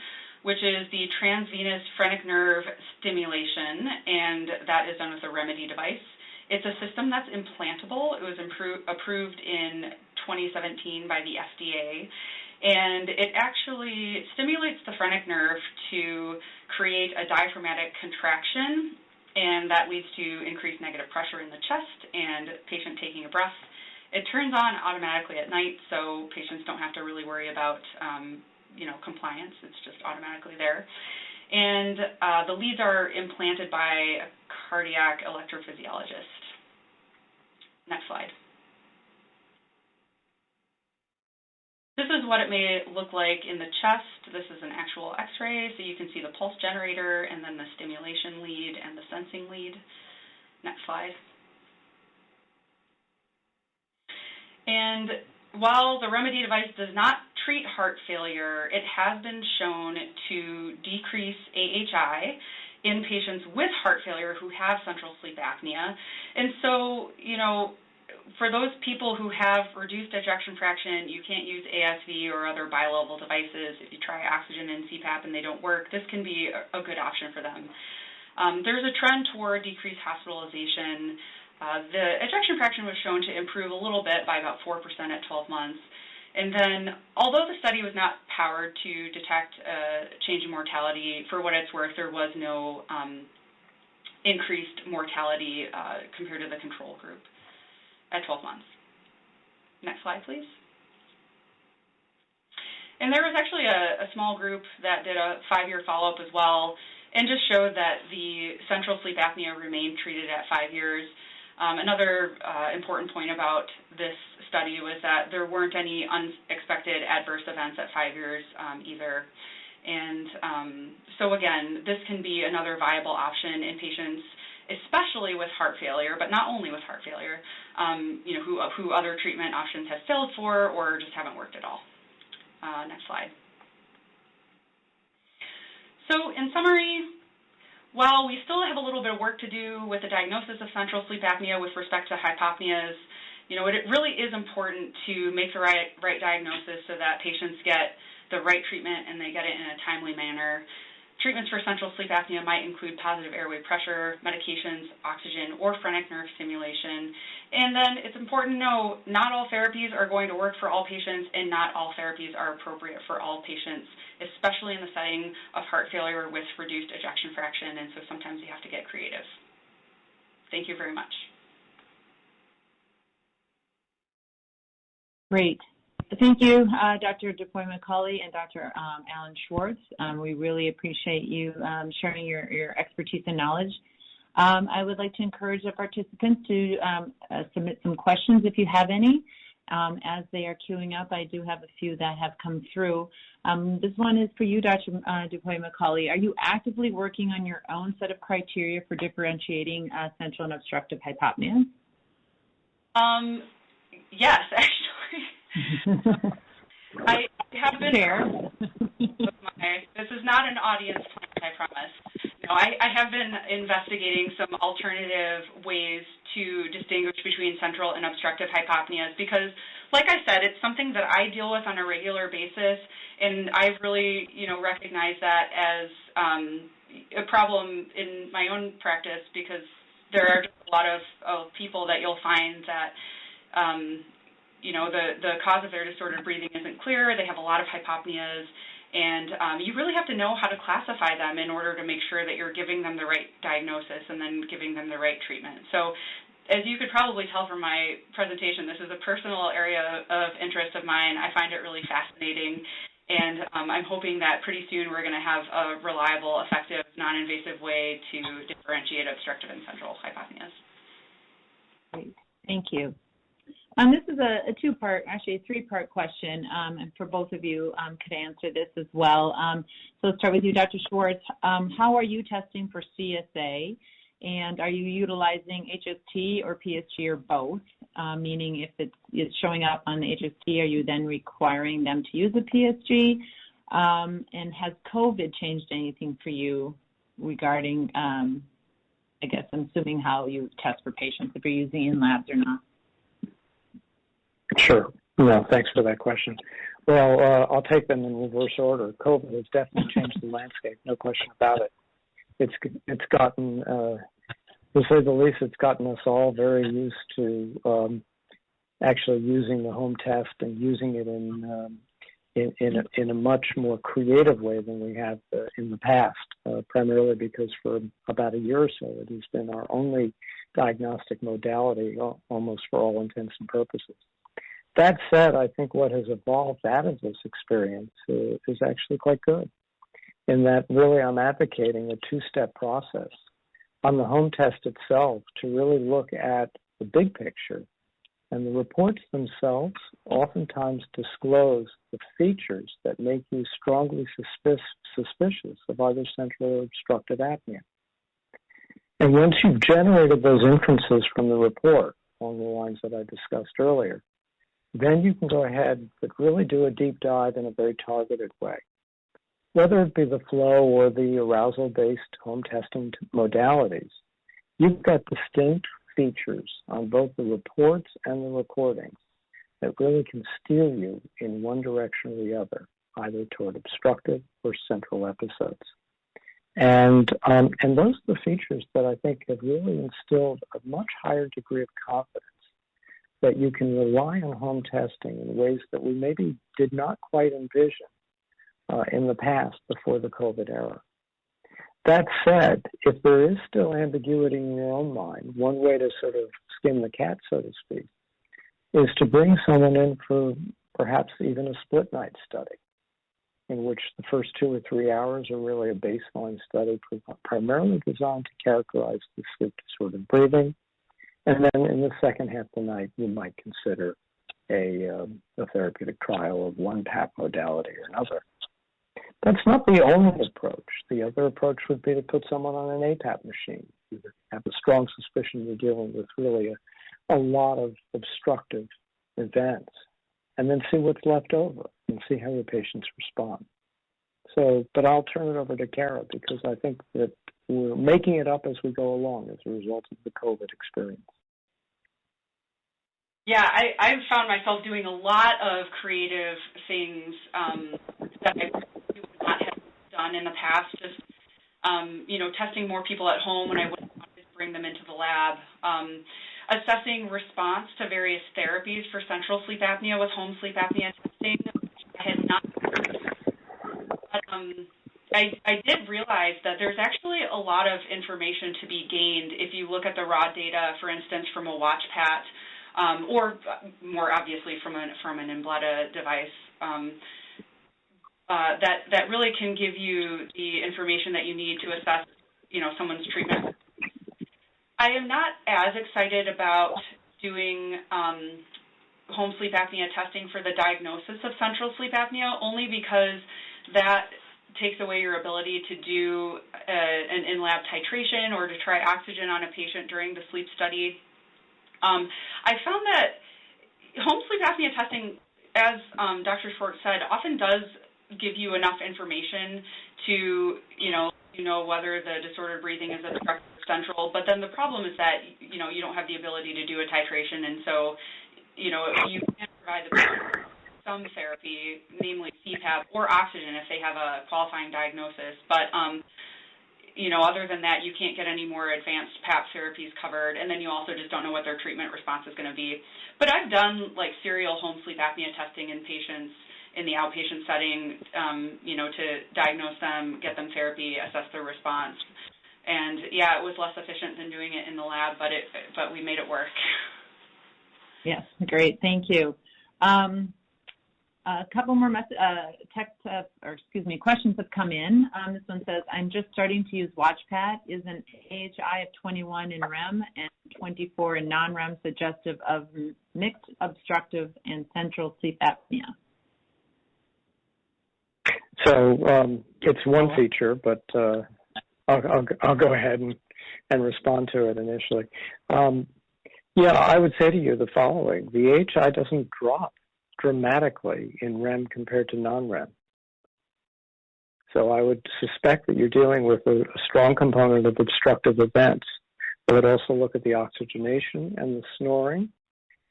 which is the transvenous phrenic nerve stimulation, and that is done with a Remedy device. It's a system that's implantable. It was approved in 2017 by the FDA, and it actually stimulates the phrenic nerve to create a diaphragmatic contraction, and that leads to increased negative pressure in the chest and patient taking a breath. It turns on automatically at night, so patients don't have to really worry about compliance. It's just automatically there. And the leads are implanted by a cardiac electrophysiologist. Next slide. This is what it may look like in the chest. This is an actual x-ray, so you can see the pulse generator and then the stimulation lead and the sensing lead. Next slide. And while the Remedy device does not treat heart failure, it has been shown to decrease AHI in patients with heart failure who have central sleep apnea. And so, for those people who have reduced ejection fraction, you can't use ASV or other bilevel devices. If you try oxygen and CPAP and they don't work, this can be a good option for them. There's a trend toward decreased hospitalization. The ejection fraction was shown to improve a little bit by about 4% at 12 months. And then, although the study was not powered to detect a change in mortality, for what it's worth, there was no increased mortality compared to the control group at 12 months. Next slide, please. And there was actually a small group that did a 5-year follow-up as well and just showed that the central sleep apnea remained treated at 5 years. Another important point about this study was that there weren't any unexpected adverse events at 5 years either. And so again, this can be another viable option in patients, especially with heart failure, but not only with heart failure, who other treatment options have failed for or just haven't worked at all. Next slide. So in summary, while we still have a little bit of work to do with the diagnosis of central sleep apnea with respect to hypopneas, it really is important to make the right diagnosis so that patients get the right treatment and they get it in a timely manner. Treatments for central sleep apnea might include positive airway pressure, medications, oxygen, or phrenic nerve stimulation. And then it's important to know not all therapies are going to work for all patients and not all therapies are appropriate for all patients, especially in the setting of heart failure with reduced ejection fraction, and so sometimes you have to get creative. Thank you very much. Great. Thank you, Dr. Dupuy-McCauley and Dr. Alan Schwartz. We really appreciate you sharing your expertise and knowledge. I would like to encourage the participants to submit some questions if you have any. As they are queuing up, I do have a few that have come through. This one is for you, Dr. Dupuy-McCauley. Are you actively working on your own set of criteria for differentiating central and obstructive hypopnea? Yes, actually. I have been. This is not an audience plan, I promise. No, I have been investigating some alternative ways to distinguish between central and obstructive hypopneas because, like I said, it's something that I deal with on a regular basis, and I've really, recognized that as a problem in my own practice because there are just a lot of people that you'll find that the cause of their disordered breathing isn't clear. They have a lot of hypopneas, and you really have to know how to classify them in order to make sure that you're giving them the right diagnosis and then giving them the right treatment. So as you could probably tell from my presentation, this is a personal area of interest of mine. I find it really fascinating, and I'm hoping that pretty soon we're going to have a reliable, effective, non-invasive way to differentiate obstructive and central hypopneas. Great. Thank you. This is a two-part, actually a three-part question, and for both of you could answer this as well. So let's start with you, Dr. Schwartz. How are you testing for CSA, and are you utilizing HST or PSG or both? Meaning if it's showing up on the HST, are you then requiring them to use a PSG? And has COVID changed anything for you regarding, I guess I'm assuming how you test for patients, if you're using in labs or not? Sure. No, thanks for that question. Well, I'll take them in reverse order. COVID has definitely changed the landscape, no question about it. It's gotten, to say the least, it's gotten us all very used to actually using the home test and using it in a much more creative way than we have in the past, primarily because for about a year or so it has been our only diagnostic modality, almost for all intents and purposes. That said, I think what has evolved out of this experience is actually quite good, in that really I'm advocating a two-step process on the home test itself to really look at the big picture. And the reports themselves oftentimes disclose the features that make you strongly suspicious of either central or obstructive apnea. And once you've generated those inferences from the report along the lines that I discussed earlier, then you can go ahead but really do a deep dive in a very targeted way. Whether it be the flow or the arousal-based home testing modalities, you've got distinct features on both the reports and the recordings that really can steer you in one direction or the other, either toward obstructive or central episodes. And those are the features that I think have really instilled a much higher degree of confidence that you can rely on home testing in ways that we maybe did not quite envision in the past before the COVID era. That said, if there is still ambiguity in your own mind, one way to sort of skin the cat, so to speak, is to bring someone in for perhaps even a split night study, in which the first 2 or 3 hours are really a baseline study primarily designed to characterize the sleep disordered breathing. And then in the second half of the night, you might consider a therapeutic trial of one PAP modality or another. That's not the only approach. The other approach would be to put someone on an APAP machine. You have a strong suspicion you're dealing with really a lot of obstructive events, and then see what's left over and see how your patients respond. So, but I'll turn it over to Kara because I think that we're making it up as we go along as a result of the COVID experience. Yeah, I've found myself doing a lot of creative things that I would not have done in the past. Just, testing more people at home when I wouldn't want to bring them into the lab. Assessing response to various therapies for central sleep apnea with home sleep apnea testing, which I had not done. But I did realize that there's actually a lot of information to be gained if you look at the raw data, for instance, from a watch pat, or more obviously from an Imbleta device, that really can give you the information that you need to assess, someone's treatment. I am not as excited about doing home sleep apnea testing for the diagnosis of central sleep apnea, only because that takes away your ability to do an in-lab titration or to try oxygen on a patient during the sleep study. I found that home sleep apnea testing, as Dr. Schwartz said, often does give you enough information to, whether the disordered breathing is obstructive or central. But then the problem is that, you don't have the ability to do a titration. And so, you can provide the patient some therapy, namely CPAP or oxygen if they have a qualifying diagnosis. But, other than that, you can't get any more advanced PAP therapies covered, and then you also just don't know what their treatment response is going to be. But I've done, serial home sleep apnea testing in patients in the outpatient setting, to diagnose them, get them therapy, assess their response. And, yeah, it was less efficient than doing it in the lab, but we made it work. Yes, great. Thank you. A couple more questions have come in. This one says, I'm just starting to use WatchPat. Is an AHI of 21 in REM and 24 in non-REM suggestive of mixed obstructive and central sleep apnea? So it's one feature, but I'll go ahead and respond to it initially. I would say to you the following. The AHI doesn't drop dramatically in REM compared to non-REM. So I would suspect that you're dealing with a strong component of obstructive events. I would also look at the oxygenation and the snoring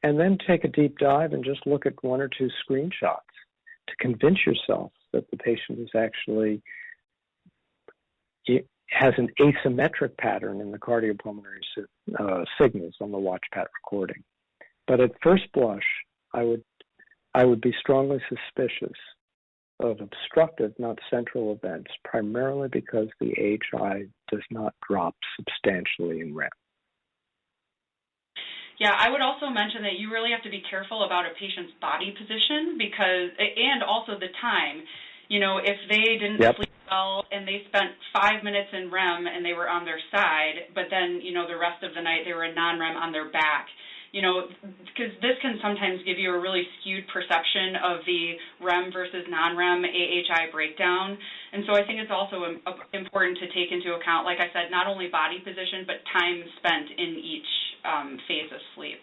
and then take a deep dive and just look at one or two screenshots to convince yourself that the patient is actually has an asymmetric pattern in the cardiopulmonary signals on the watchpad recording. But at first blush, I would be strongly suspicious of obstructive, not central events, primarily because the AHI does not drop substantially in REM. Yeah, I would also mention that you really have to be careful about a patient's body position and also the time. You know, if they didn't sleep well and they spent 5 minutes in REM and they were on their side, but then, you know, the rest of the night they were in non-REM on their back, you know, because this can sometimes give you a really skewed perception of the REM versus non-REM AHI breakdown. And so I think it's also important to take into account, like I said, not only body position, but time spent in each phase of sleep.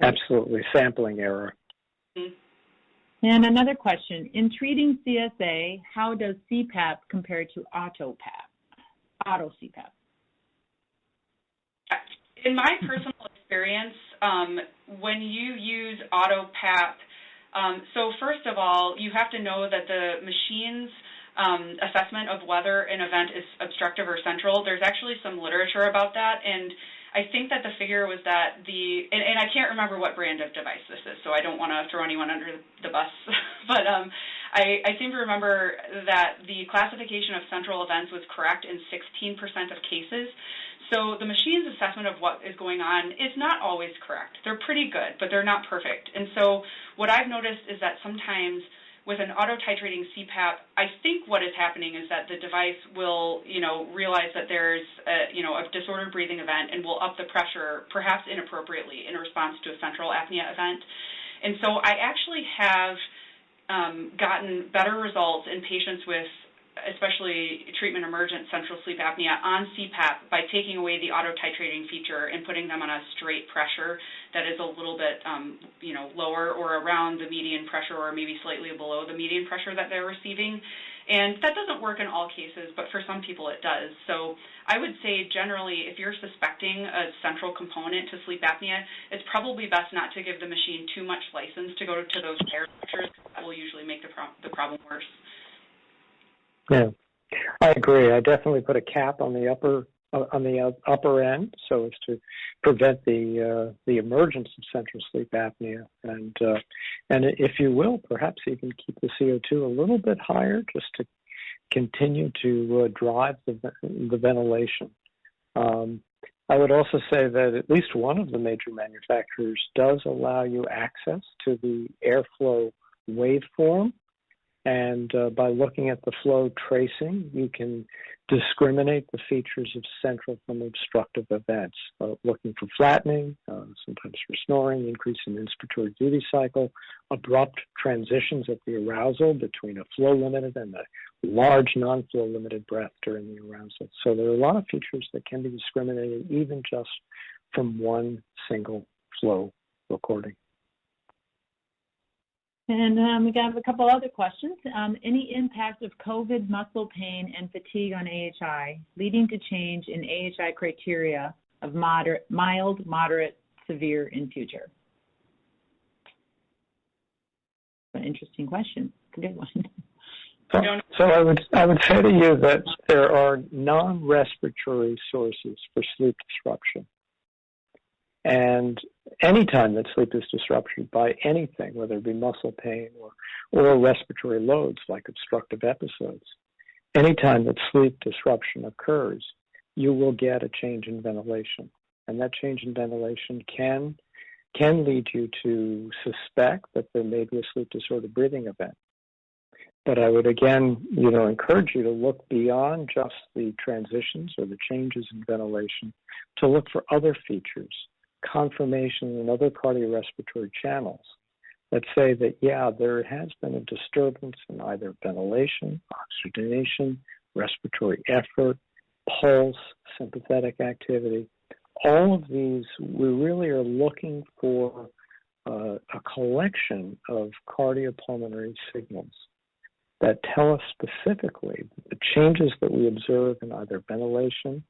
Absolutely. Sampling error. Mm-hmm. And another question. In treating CSA, how does CPAP compare to auto CPAP? In my personal experience, when you use auto PAP, so first of all, you have to know that the machine's assessment of whether an event is obstructive or central, there's actually some literature about that, and I think that the figure was that and I can't remember what brand of device this is, so I don't want to throw anyone under the bus, but I seem to remember that the classification of central events was correct in 16% of cases. So the machine's assessment of what is going on is not always correct. They're pretty good, but they're not perfect. And so what I've noticed is that sometimes with an auto-titrating CPAP, I think what is happening is that the device will, you know, realize that there's a disordered breathing event and will up the pressure, perhaps inappropriately, in response to a central apnea event. And so I actually have gotten better results in patients with especially treatment-emergent central sleep apnea on CPAP by taking away the auto-titrating feature and putting them on a straight pressure that is a little bit, lower or around the median pressure or maybe slightly below the median pressure that they're receiving. And that doesn't work in all cases, but for some people it does. So I would say generally if you're suspecting a central component to sleep apnea, it's probably best not to give the machine too much license to go to those higher pressures. That will usually make the problem worse. Yeah, I agree. I definitely put a cap on the upper end so as to prevent the emergence of central sleep apnea, and if you will, perhaps even keep the CO2 a little bit higher just to continue to drive the ventilation. I would also say that at least one of the major manufacturers does allow you access to the airflow waveform. And by looking at the flow tracing, you can discriminate the features of central from obstructive events, looking for flattening, sometimes for snoring, increase in inspiratory duty cycle, abrupt transitions at the arousal between a flow-limited and a large non-flow-limited breath during the arousal. So there are a lot of features that can be discriminated even just from one single flow recording. And we have a couple other questions. Any impact of COVID muscle pain and fatigue on AHI leading to change in AHI criteria of mild, moderate, severe in future? An interesting question. It's a good one. So I would say to you that there are non-respiratory sources for sleep disruption. And any time that sleep is disrupted by anything, whether it be muscle pain or respiratory loads like obstructive episodes, any time that sleep disruption occurs, you will get a change in ventilation. And that change in ventilation can lead you to suspect that there may be a sleep disorder breathing event. But I would again, encourage you to look beyond just the transitions or the changes in ventilation to look for other features, confirmation in other cardiorespiratory channels that say that, there has been a disturbance in either ventilation, oxygenation, respiratory effort, pulse, sympathetic activity. All of these, we really are looking for a collection of cardiopulmonary signals that tell us specifically the changes that we observe in either ventilation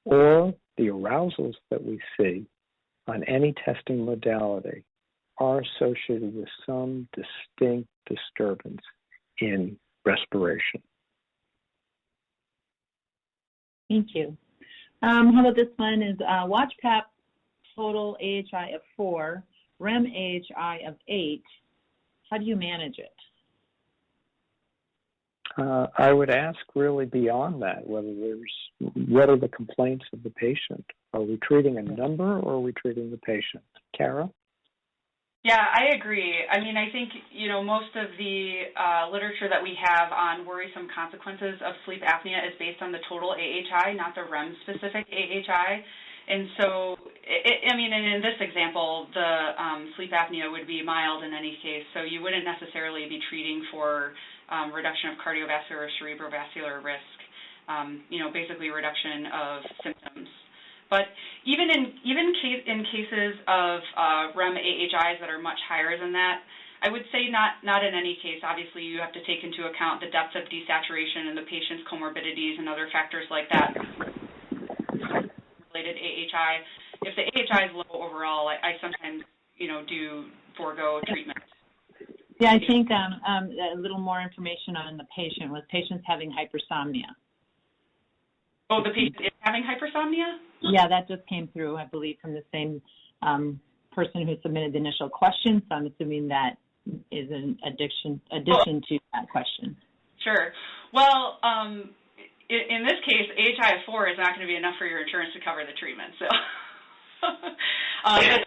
or the arousals that we see on any testing modality are associated with some distinct disturbance in respiration. Thank you. How about this one is WatchPap total AHI of 4, REM AHI of 8. How do you manage it? I would ask really beyond that, what are the complaints of the patient? Are we treating a number or are we treating the patient? Kara? Yeah, I agree. I mean, I think, most of the literature that we have on worrisome consequences of sleep apnea is based on the total AHI, not the REM-specific AHI. And so, and in this example, the sleep apnea would be mild in any case, so you wouldn't necessarily be treating for reduction of cardiovascular or cerebrovascular risk, basically reduction of symptoms. But even in cases of REM AHIs that are much higher than that, I would say not in any case. Obviously, you have to take into account the depth of desaturation and the patient's comorbidities and other factors like that. Related AHI. If the AHI is low overall, I sometimes, do forego treatment. Yeah, I think a little more information on the patient was patients having hypersomnia. Oh, the patient is having hypersomnia? Yeah, that just came through, I believe, from the same person who submitted the initial question, so I'm assuming that is an addition to that question. Sure. Well, in this case, AHI of 4 is not going to be enough for your insurance to cover the treatment, so...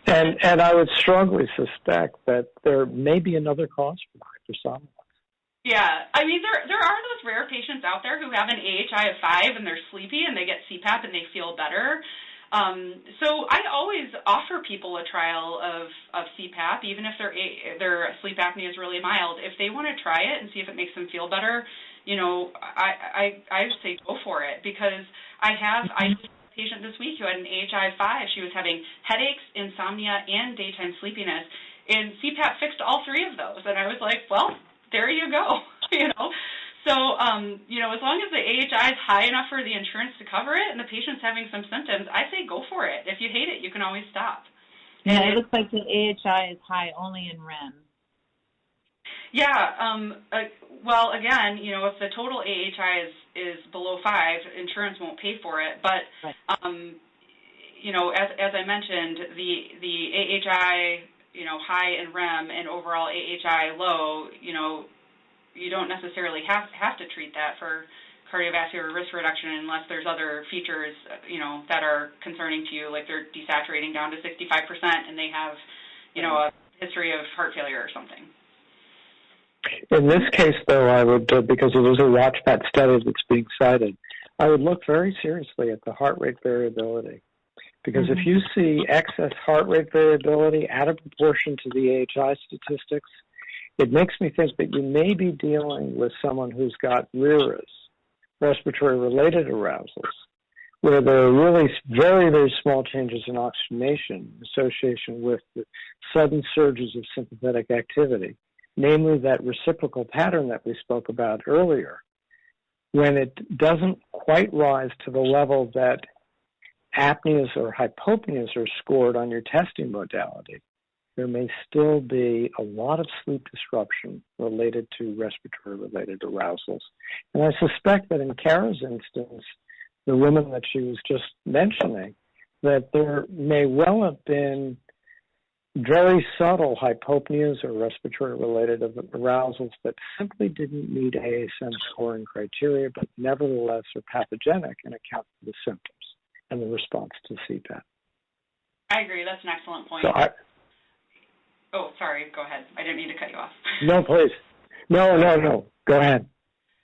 and I would strongly suspect that there may be another cause for hypersomnia. Yeah, there are those rare patients out there who have an AHI of 5 and they're sleepy and they get CPAP and they feel better. So I always offer people a trial of CPAP, even if their sleep apnea is really mild. If they want to try it and see if it makes them feel better, I say go for it, because I had a patient this week who had an AHI of 5. She was having headaches, insomnia, and daytime sleepiness, and CPAP fixed all 3 of those. And I was like, well, there you go, So, as long as the AHI is high enough for the insurance to cover it and the patient's having some symptoms, I say go for it. If you hate it, you can always stop. Yeah, it looks like the AHI is high only in REM. Yeah, well, again, if the total AHI is below 5, insurance won't pay for it. But, right. As I mentioned, the AHI, high in REM and overall AHI low, you don't necessarily have to treat that for cardiovascular risk reduction unless there's other features, that are concerning to you, like they're desaturating down to 65% and they have, a history of heart failure or something. In this case, though, I would, because it is a WatchPat study that's being cited, I would look very seriously at the heart rate variability. Because if you see excess heart rate variability out of proportion to the AHI statistics, it makes me think that you may be dealing with someone who's got RERAs, respiratory-related arousals, where there are really very, very small changes in oxygenation in association with the sudden surges of sympathetic activity, namely that reciprocal pattern that we spoke about earlier, when it doesn't quite rise to the level that apneas or hypopneas are scored on your testing modality, there may still be a lot of sleep disruption related to respiratory-related arousals. And I suspect that in Kara's instance, the woman that she was just mentioning, that there may well have been very subtle hypopneas or respiratory-related arousals that simply didn't meet ASM scoring criteria, but nevertheless are pathogenic and account for the symptoms and the response to CPAP. I agree. That's an excellent point. Oh, sorry. Go ahead. I didn't mean to cut you off. No, please. No. Go ahead.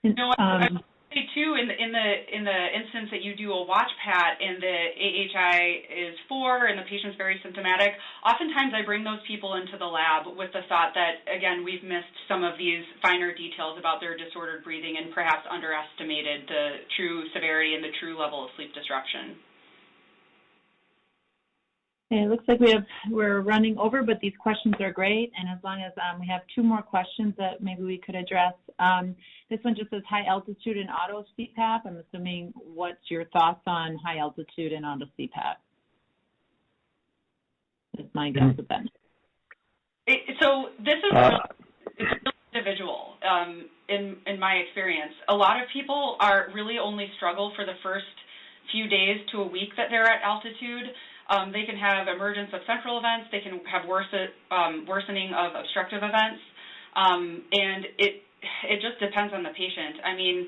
No, I would say too, in the instance that you do a WatchPat and the AHI is 4 and the patient's very symptomatic, oftentimes I bring those people into the lab with the thought that, again, we've missed some of these finer details about their disordered breathing and perhaps underestimated the true severity and the true level of sleep disruption. Okay, it looks like we're running over, but these questions are great, and as long as we have 2 more questions that maybe we could address. This one just says high altitude and auto CPAP. I'm assuming, what's your thoughts on high altitude and auto CPAP? is my guess of that. So this is really individual in my experience. A lot of people really only struggle for the first few days to a week that they're at altitude. They can have emergence of central events. They can have worsening of obstructive events, and it just depends on the patient. I mean,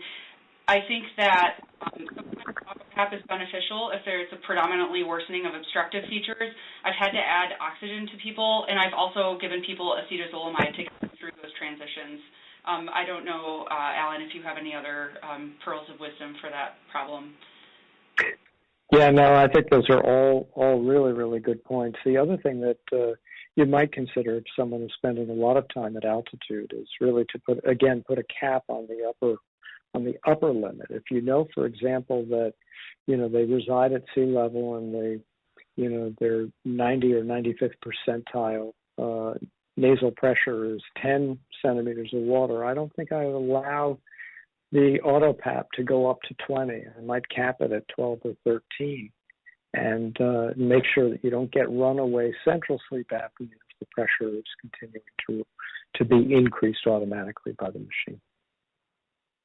I think that sometimes AutoPAP is beneficial if there's a predominantly worsening of obstructive features. I've had to add oxygen to people, and I've also given people acetazolamide to get them through those transitions. I don't know, Alan, if you have any other pearls of wisdom for that problem. Yeah, no, I think those are all really, really good points. The other thing that you might consider if someone is spending a lot of time at altitude is really to put a cap on the upper limit. If you know, for example, that they reside at sea level and their 90 or 95th percentile nasal pressure is 10 centimeters of water, I don't think I would allow the AutoPAP to go up to 20. I might cap it at 12 or 13 and make sure that you don't get runaway central sleep apnea if the pressure is continuing to be increased automatically by the machine.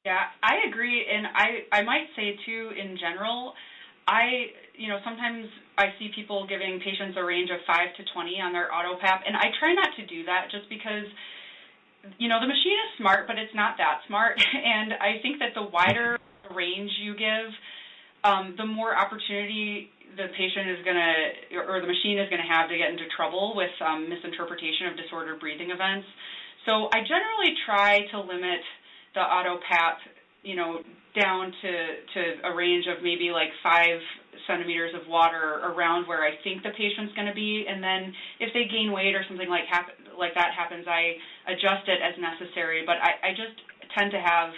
Yeah, I agree, and I might say too, in general, sometimes I see people giving patients a range of 5 to 20 on their AutoPAP, and I try not to do that just because, the machine is smart, but it's not that smart, and I think that the wider range you give, the more opportunity the patient is going to, or the machine is going to have to get into trouble with misinterpretation of disordered breathing events. So I generally try to limit the AutoPAP, down to a range of maybe like 5 centimeters of water around where I think the patient's going to be, and then if they gain weight or something like that happens, I adjust it as necessary. But I just tend to have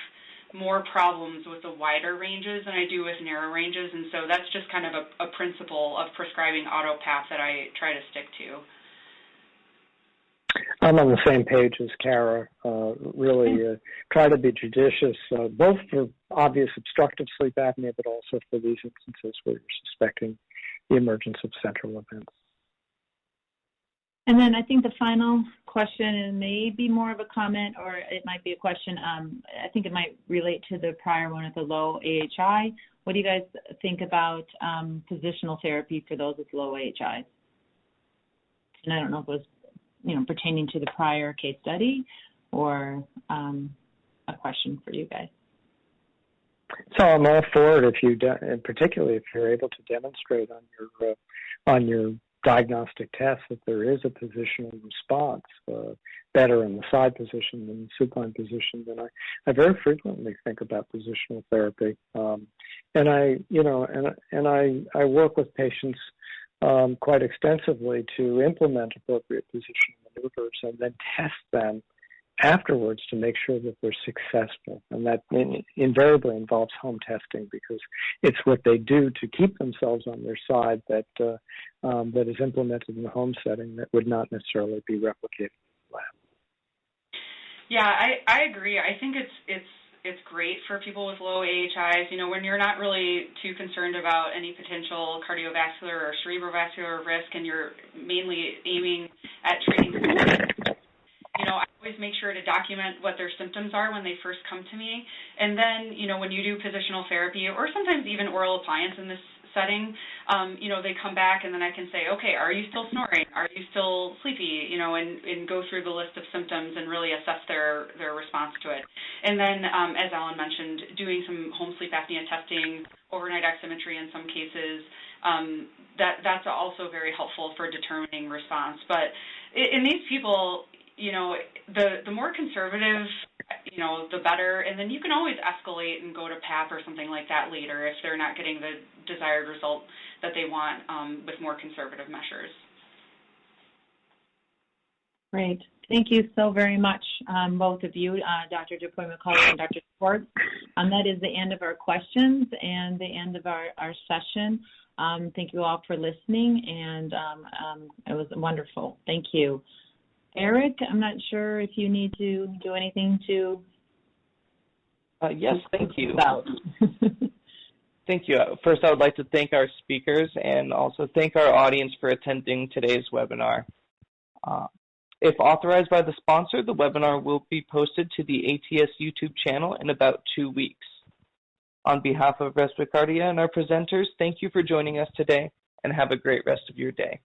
more problems with the wider ranges than I do with narrow ranges, and so that's just kind of a principle of prescribing AutoPAP that I try to stick to. I'm on the same page as Kara. Really try to be judicious, both for obvious obstructive sleep apnea, but also for these instances where you're suspecting the emergence of central events. And then I think the final question, and may be more of a comment, or it might be a question, I think it might relate to the prior one with the low AHI. What do you guys think about positional therapy for those with low AHI? And I don't know if it was pertaining to the prior case study or a question for you guys. So I'm all for it and particularly if you're able to demonstrate on your diagnostic test that there is a positional response better in the side position than the supine position. Then I very frequently think about positional therapy, and I work with patients quite extensively to implement appropriate positional maneuvers and then test them afterwards to make sure that they're successful. And that invariably involves home testing because it's what they do to keep themselves on their side that is implemented in the home setting that would not necessarily be replicated in the lab. Yeah, I agree. I think it's great for people with low AHIs, when you're not really too concerned about any potential cardiovascular or cerebrovascular risk and you're mainly aiming at treating I always make sure to document what their symptoms are when they first come to me. And then, when you do positional therapy or sometimes even oral appliance in this setting, they come back and then I can say, okay, are you still snoring? Are you still sleepy? And go through the list of symptoms and really assess their response to it. And then, as Alan mentioned, doing some home sleep apnea testing, overnight oximetry in some cases, that's also very helpful for determining response. But in these people, the more conservative, the better. And then you can always escalate and go to PAP or something like that later if they're not getting the desired result that they want with more conservative measures. Great. Thank you so very much, both of you, Dr. Dupuy-McCauley and Dr. Schwartz. That is the end of our questions and the end of our session. Thank you all for listening, and it was wonderful. Thank you. Eric, I'm not sure if you need to do anything to... Yes, thank you. Thank you. First, I would like to thank our speakers and also thank our audience for attending today's webinar. If authorized by the sponsor, the webinar will be posted to the ATS YouTube channel in about 2 weeks. On behalf of Respicardia and our presenters, thank you for joining us today and have a great rest of your day.